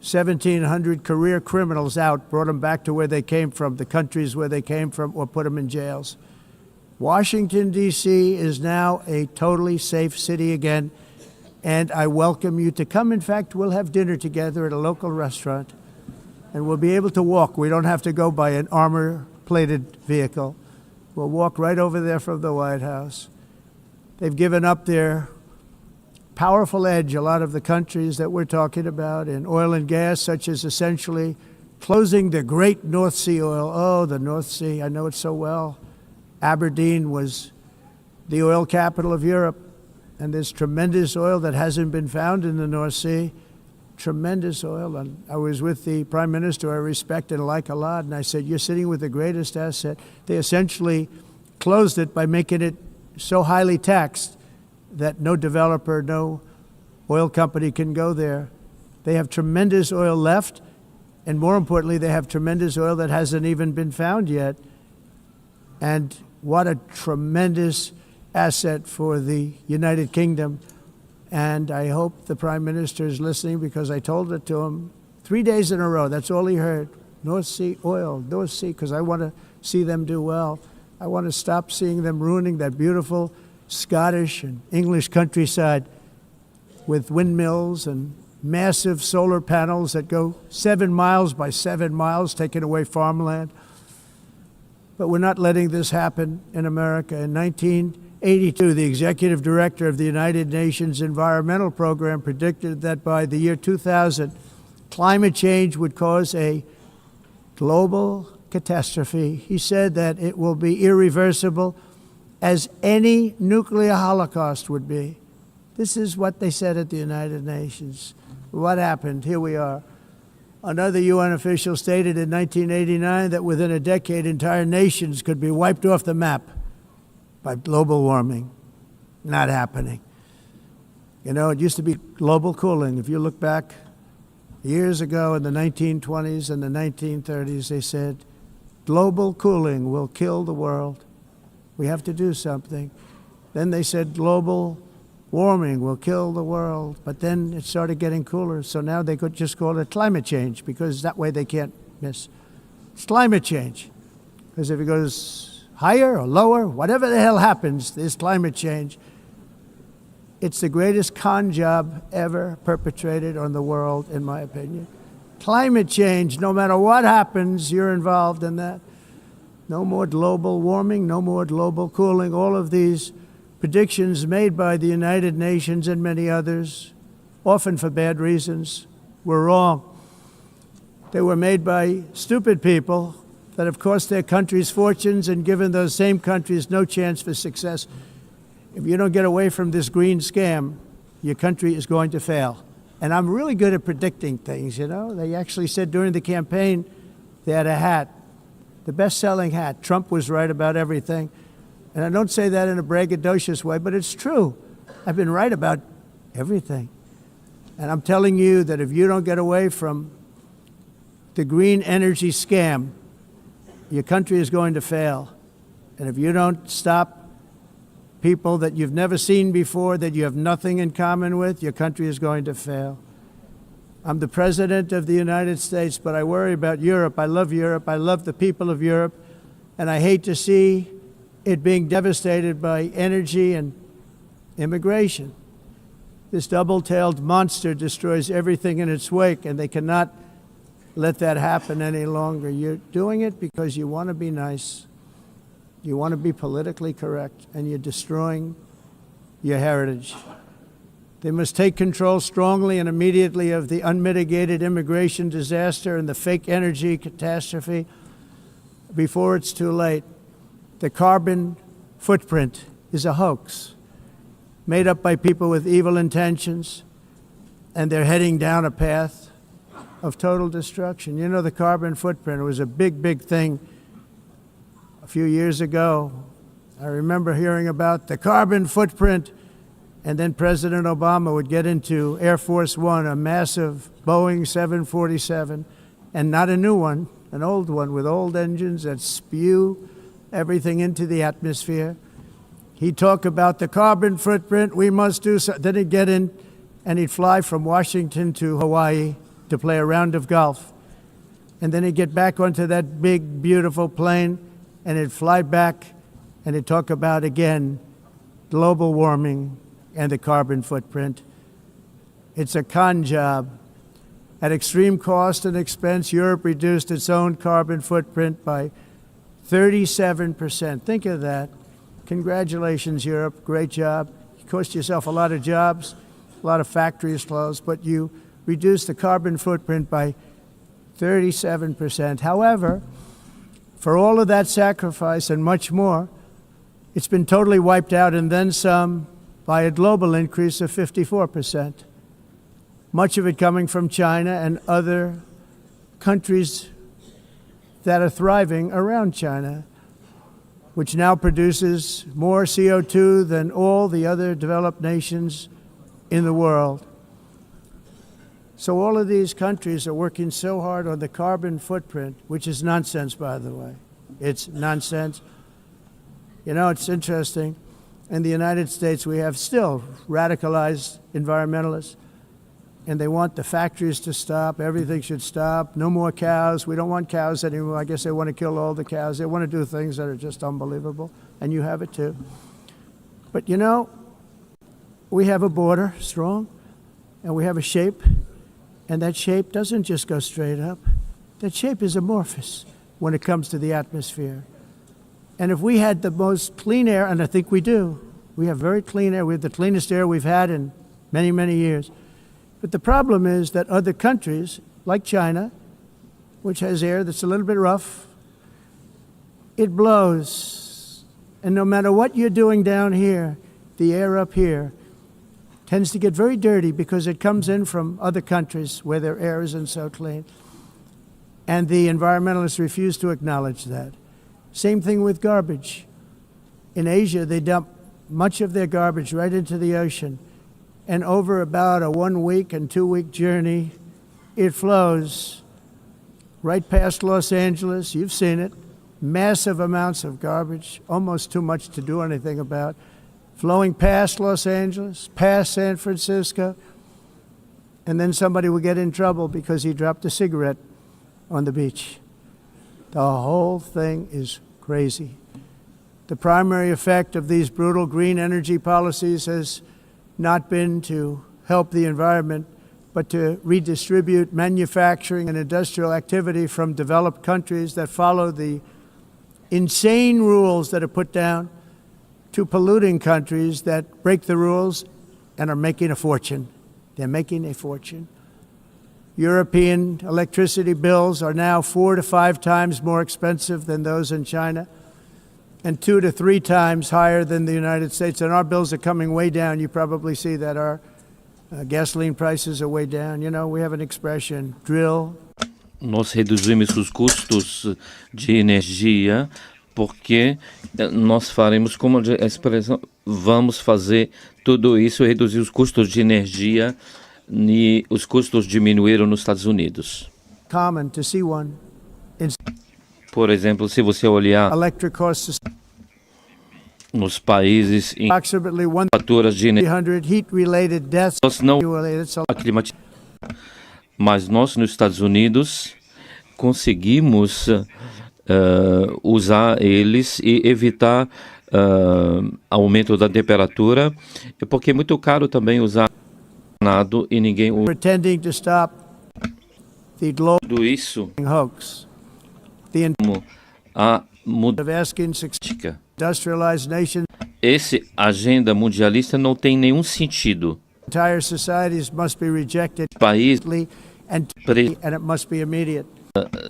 1,700 career criminals out, brought them back to where they came from, the countries where they came from, or put them in jails. Washington, D.C. is now a totally safe city again, and I welcome you to come. In fact, we'll have dinner together at a local restaurant, and we'll be able to walk. We don't have to go by an armor-plated vehicle. We'll walk right over there from the White House. They've given up their powerful edge, a lot of the countries that we're talking about, in oil and gas, such as essentially closing the great North Sea oil. Oh, the North Sea, I know it so well. Aberdeen was the oil capital of Europe, and there's tremendous oil that hasn't been found in the North Sea. Tremendous oil. And I was with the Prime Minister I respect and like a lot, and I said, you're sitting with the greatest asset. They essentially closed it by making it so highly taxed that no developer, no oil company can go there. They have tremendous oil left, and more importantly, they have tremendous oil that hasn't even been found yet. And what a tremendous asset for the United Kingdom. And I hope the Prime Minister is listening, because I told it to him 3 days in a row. That's all he heard. North Sea oil, North Sea, because I want to see them do well. I want to stop seeing them ruining that beautiful Scottish and English countryside with windmills and massive solar panels that go 7 miles by 7 miles, taking away farmland. But we're not letting this happen in America. In 1982, the executive director of the United Nations Environmental Program predicted that by the year 2000, climate change would cause a global catastrophe. He said that it will be irreversible, as any nuclear holocaust would be. This is what they said at the United Nations. What happened? Here we are. Another UN official stated in 1989 that within a decade, entire nations could be wiped off the map by global warming. Not happening. You know, it used to be global cooling. If you look back years ago in the 1920s and the 1930s, they said, global cooling will kill the world. We have to do something. Then they said global warming will kill the world, but then it started getting cooler, so now they could just call it climate change, because that way they can't miss. It's climate change, because if it goes higher or lower, whatever the hell happens, there's climate change. It's the greatest con job ever perpetrated on the world, in my opinion. Climate change, no matter what happens, you're involved in that. No more global warming, no more global cooling. All of these predictions made by the United Nations and many others, often for bad reasons, were wrong. They were made by stupid people that have cost their countries fortunes and given those same countries no chance for success. If you don't get away from this green scam, your country is going to fail. And I'm really good at predicting things, you know. They actually said during the campaign they had a hat, the best-selling hat. Trump was right about everything. And I don't say that in a braggadocious way, but it's true. I've been right about everything. And I'm telling you that if you don't get away from the green energy scam, your country is going to fail. And if you don't stop people that you've never seen before, that you have nothing in common with, your country is going to fail. I'm the President of the United States, but I worry about Europe. I love Europe. I love the people of Europe. And I hate to see it being devastated by energy and immigration. This double-tailed monster destroys everything in its wake, and they cannot let that happen any longer. You're doing it because you want to be nice. You want to be politically correct, and you're destroying your heritage. They must take control strongly and immediately of the unmitigated immigration disaster and the fake energy catastrophe before it's too late. The carbon footprint is a hoax made up by people with evil intentions, and they're heading down a path of total destruction. You know, the carbon footprint was a big, big thing a few years ago. I remember hearing about the carbon footprint, and then President Obama would get into Air Force One, a massive Boeing 747, and not a new one, an old one with old engines that spew everything into the atmosphere. He'd talk about the carbon footprint, we must do so. Then he'd get in and he'd fly from Washington to Hawaii to play a round of golf. And then he'd get back onto that big, beautiful plane and he'd fly back and he'd talk about, again, global warming and the carbon footprint. It's a con job. At extreme cost and expense, Europe reduced its own carbon footprint by 37%. Think of that. Congratulations, Europe. Great job. You cost yourself a lot of jobs, a lot of factories closed, but you reduced the carbon footprint by 37%. However, for all of that sacrifice and much more, it's been totally wiped out and then some by a global increase of 54%. Much of it coming from China and other countries that are thriving around China, which now produces more CO2 than all the other developed nations in the world. So all of these countries are working so hard on the carbon footprint, which is nonsense, by the way. It's nonsense. You know, it's interesting. In the United States, we have still radicalized environmentalists, and they want the factories to stop. Everything should stop. No more cows. We don't want cows anymore. I guess they want to kill all the cows. They want to do things that are just unbelievable, and you have it too. But you know, we have a border, strong, and we have a shape, and that shape doesn't just go straight up. That shape is amorphous when it comes to the atmosphere. And if we had the most clean air, and I think we do, we have very clean air. We have the cleanest air we've had in many, many years. But the problem is that other countries, like China, which has air that's a little bit rough, it blows. And no matter what you're doing down here, the air up here tends to get very dirty because it comes in from other countries where their air isn't so clean. And the environmentalists refuse to acknowledge that. Same thing with garbage. In Asia, they dump much of their garbage right into the ocean. And over about a 1 week and 2 week journey, it flows right past Los Angeles. You've seen it. Massive amounts of garbage, almost too much to do anything about, flowing past Los Angeles, past San Francisco, and then somebody will get in trouble because he dropped a cigarette on the beach. The whole thing is crazy. The primary effect of these brutal green energy policies has not been to help the environment, but to redistribute manufacturing and industrial activity from developed countries that follow the insane rules that are put down to polluting countries that break the rules and are making a fortune. They're making a fortune. European electricity bills are now 4 to 5 times more expensive than those in China, and 2 to 3 times higher than the United States. And our bills are coming way down. You probably see that our gasoline prices are way down. You know, we have an expression, drill. Nós reduzimos os custos de energia porque nós faremos, como a expressão, vamos fazer tudo isso, reduzir os custos de energia, e os custos diminuíram nos Estados Unidos. Common to see one. Por exemplo, se você olhar nos países em faturas de energia, nós não mas nós nos Estados Unidos conseguimos usar eles e evitar aumento da temperatura, porque é muito caro também usar nada e ninguém usa. Tudo isso a mudança. Esse agenda mundialista não tem nenhum sentido. Entire societies must be rejected and it must be immediate.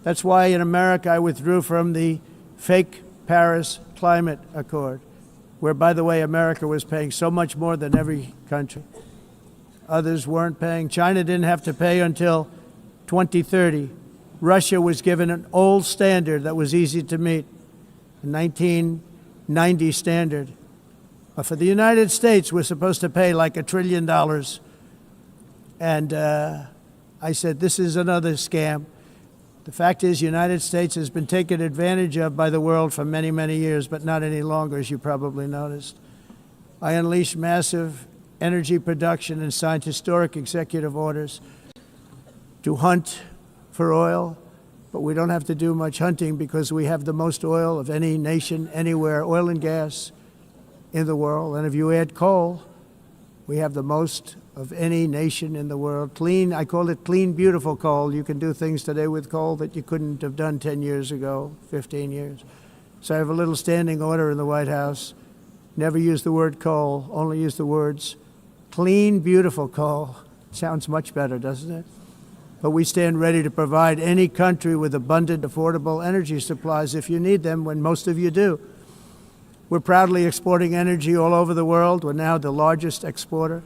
That's why in America I withdrew from the fake Paris Climate Accord, where, by the way, America was paying so much more than every country. Others weren't paying. China didn't have to pay until 2030. Russia was given an old standard that was easy to meet, a 1990 standard. But for the United States, we're supposed to pay like $1 trillion. And I said, this is another scam. The fact is, the United States has been taken advantage of by the world for many, many years, but not any longer, as you probably noticed. I unleashed massive energy production and signed historic executive orders to hunt for oil, but we don't have to do much hunting because we have the most oil of any nation anywhere, oil and gas in the world. And if you add coal, we have the most of any nation in the world. Clean, I call it clean, beautiful coal. You can do things today with coal that you couldn't have done 10 years ago, 15 years. So I have a little standing order in the White House. Never use the word coal, only use the words clean, beautiful coal. Sounds much better, doesn't it? But we stand ready to provide any country with abundant, affordable energy supplies if you need them, when most of you do. We're proudly exporting energy all over the world. We're now the largest exporter.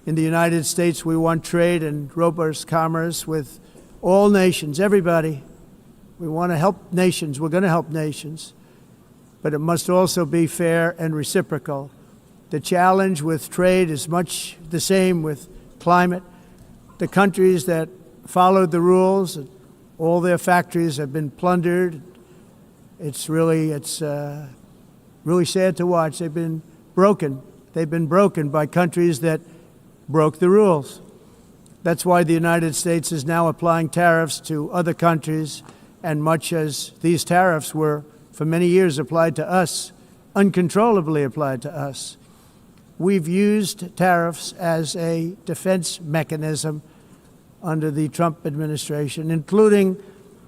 In the United States, we want trade and robust commerce with all nations, everybody. We want to help nations. We're going to help nations. But it must also be fair and reciprocal. The challenge with trade is much the same with climate. The countries that followed the rules, all their factories have been plundered. It's really sad to watch. They've been broken. They've been broken by countries that broke the rules. That's why the United States is now applying tariffs to other countries, and much as these tariffs were for many years applied to us, uncontrollably applied to us. We've used tariffs as a defense mechanism under the Trump administration, including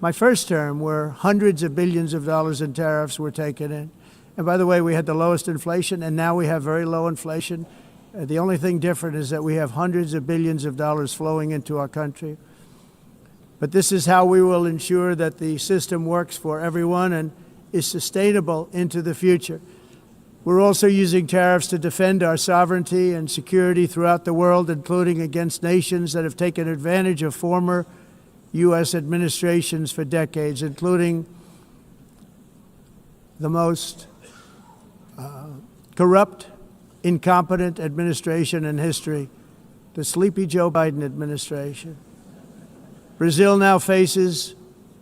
my first term, where hundreds of billions of dollars in tariffs were taken in. And by the way, we had the lowest inflation, and now we have very low inflation. The only thing different is that we have hundreds of billions of dollars flowing into our country. But this is how we will ensure that the system works for everyone and is sustainable into the future. We're also using tariffs to defend our sovereignty and security throughout the world, including against nations that have taken advantage of former U.S. administrations for decades, including the most corrupt, incompetent administration in history, the sleepy Joe Biden administration. Brazil now faces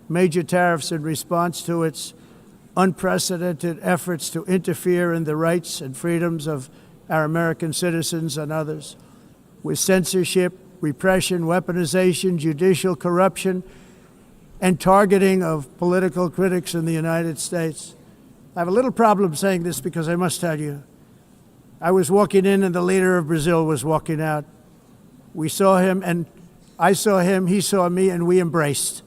major tariffs in response to its unprecedented efforts to interfere in the rights and freedoms of our American citizens and others, with censorship, repression, weaponization, judicial corruption, and targeting of political critics in the United States. I have a little problem saying this because I must tell you, I was walking in and the leader of Brazil was walking out. We saw him and I saw him, he saw me, and we embraced.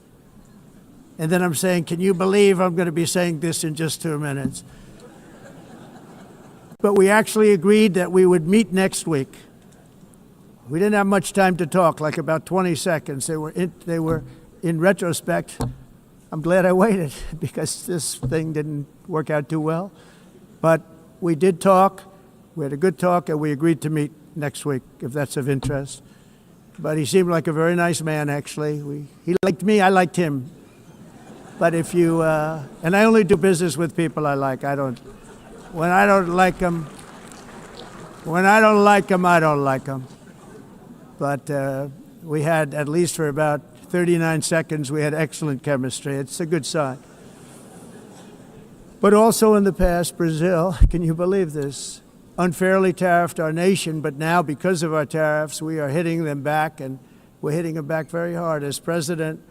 And then I'm saying, can you believe I'm going to be saying this in just 2 minutes? But we actually agreed that we would meet next week. We didn't have much time to talk, like about 20 seconds. They were in retrospect, I'm glad I waited because this thing didn't work out too well. But we did talk. We had a good talk, and we agreed to meet next week, if that's of interest. But he seemed like a very nice man, actually. He liked me, I liked him. But if you, and I only do business with people I like. When I don't like them, I don't like them. But we had, at least for about 39 seconds, we had excellent chemistry. It's a good sign. But also in the past, Brazil, can you believe this, unfairly tariffed our nation, but now because of our tariffs, we are hitting them back, and we're hitting them back very hard. As president,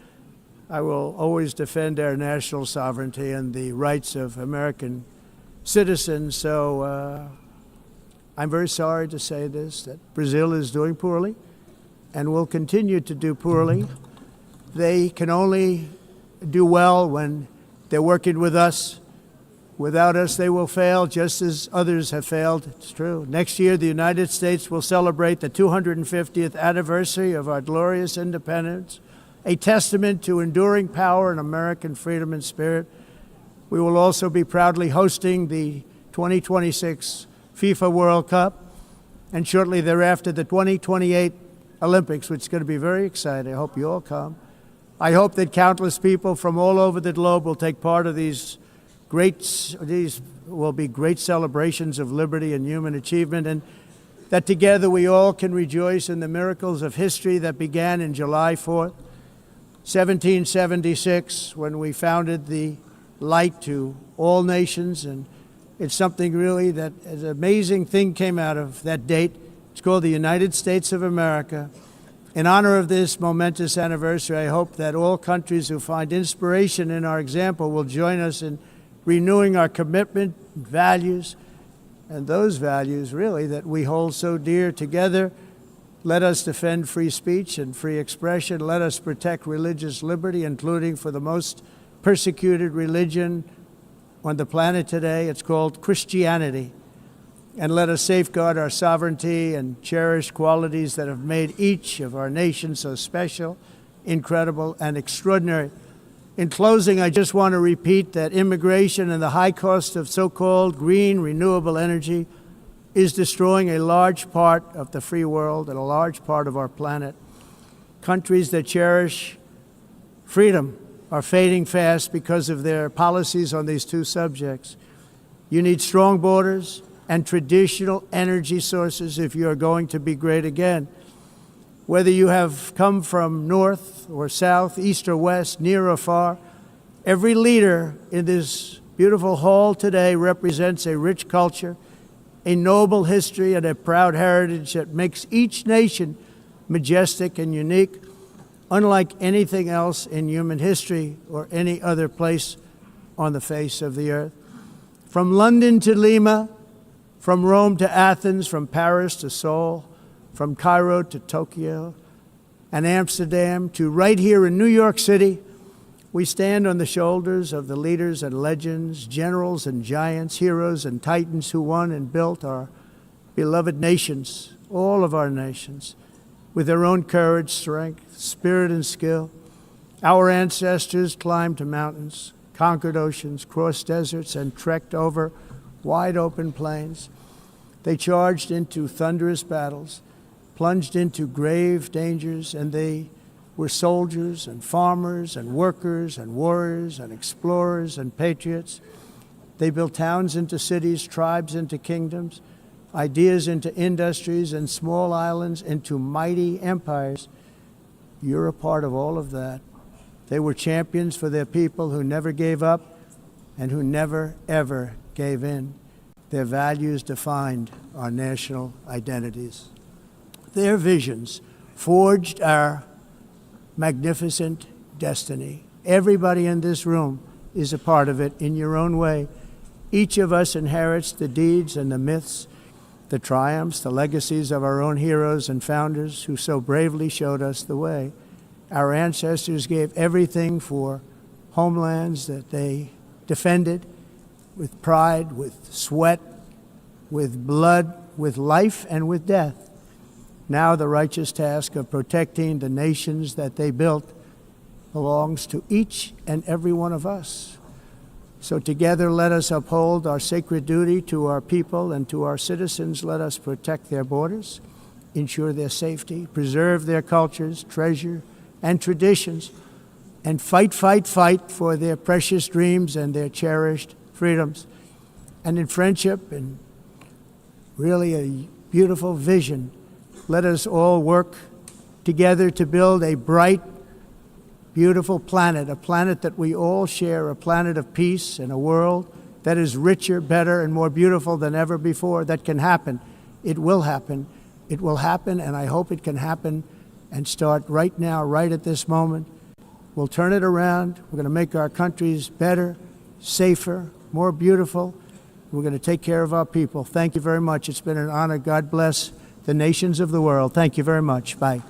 I will always defend our national sovereignty and the rights of American citizens. So I'm very sorry to say this, that Brazil is doing poorly and will continue to do poorly. They can only do well when they're working with us. Without us, they will fail, just as others have failed. It's true. Next year, the United States will celebrate the 250th anniversary of our glorious independence, a testament to enduring power and American freedom and spirit. We will also be proudly hosting the 2026 FIFA World Cup, and shortly thereafter, the 2028 Olympics, which is going to be very exciting. I hope you all come. I hope that countless people from all over the globe will take part of these will be great celebrations of liberty and human achievement, and that together we all can rejoice in the miracles of history that began in July 4th. 1776, when we founded the light to all nations, and it's something really that an amazing thing came out of that date. It's called the United States of America. In honor of this momentous anniversary, I hope that all countries who find inspiration in our example will join us in renewing our commitment, values, and those values really that we hold so dear together. Let us defend free speech and free expression. Let us protect religious liberty, including for the most persecuted religion on the planet today. It's called Christianity. And let us safeguard our sovereignty and cherish qualities that have made each of our nations so special, incredible, and extraordinary. In closing, I just want to repeat that immigration and the high cost of so-called green renewable energy is destroying a large part of the free world and a large part of our planet. Countries that cherish freedom are fading fast because of their policies on these two subjects. You need strong borders and traditional energy sources if you are going to be great again. Whether you have come from north or south, east or west, near or far, every leader in this beautiful hall today represents a rich culture, a noble history, and a proud heritage that makes each nation majestic and unique, unlike anything else in human history or any other place on the face of the earth. From London to Lima, from Rome to Athens, from Paris to Seoul, from Cairo to Tokyo and Amsterdam to right here in New York City, we stand on the shoulders of the leaders and legends, generals and giants, heroes and titans who won and built our beloved nations, all of our nations, with their own courage, strength, spirit, and skill. Our ancestors climbed mountains, conquered oceans, crossed deserts, and trekked over wide open plains. They charged into thunderous battles, plunged into grave dangers, and they were soldiers and farmers and workers and warriors and explorers and patriots. They built towns into cities, tribes into kingdoms, ideas into industries, and small islands into mighty empires. You're a part of all of that. They were champions for their people who never gave up and who never, ever gave in. Their values defined our national identities. Their visions forged our magnificent destiny. Everybody in this room is a part of it in your own way. Each of us inherits the deeds and the myths, the triumphs, the legacies of our own heroes and founders who so bravely showed us the way. Our ancestors gave everything for homelands that they defended with pride, with sweat, with blood, with life, and with death. Now the righteous task of protecting the nations that they built belongs to each and every one of us. So together let us uphold our sacred duty to our people and to our citizens. Let us protect their borders, ensure their safety, preserve their cultures, treasure, and traditions, and fight, fight, fight for their precious dreams and their cherished freedoms. And in friendship and really a beautiful vision, let us all work together to build a bright, beautiful planet, a planet that we all share, a planet of peace and a world that is richer, better, and more beautiful than ever before. That can happen. It will happen. It will happen, and I hope it can happen and start right now, right at this moment. We'll turn it around. We're going to make our countries better, safer, more beautiful. We're going to take care of our people. Thank you very much. It's been an honor. God bless the nations of the world. Thank you very much. Bye.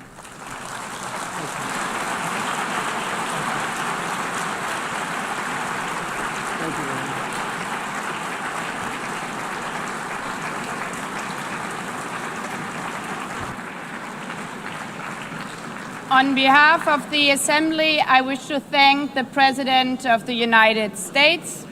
On behalf of the Assembly, I wish to thank the President of the United States,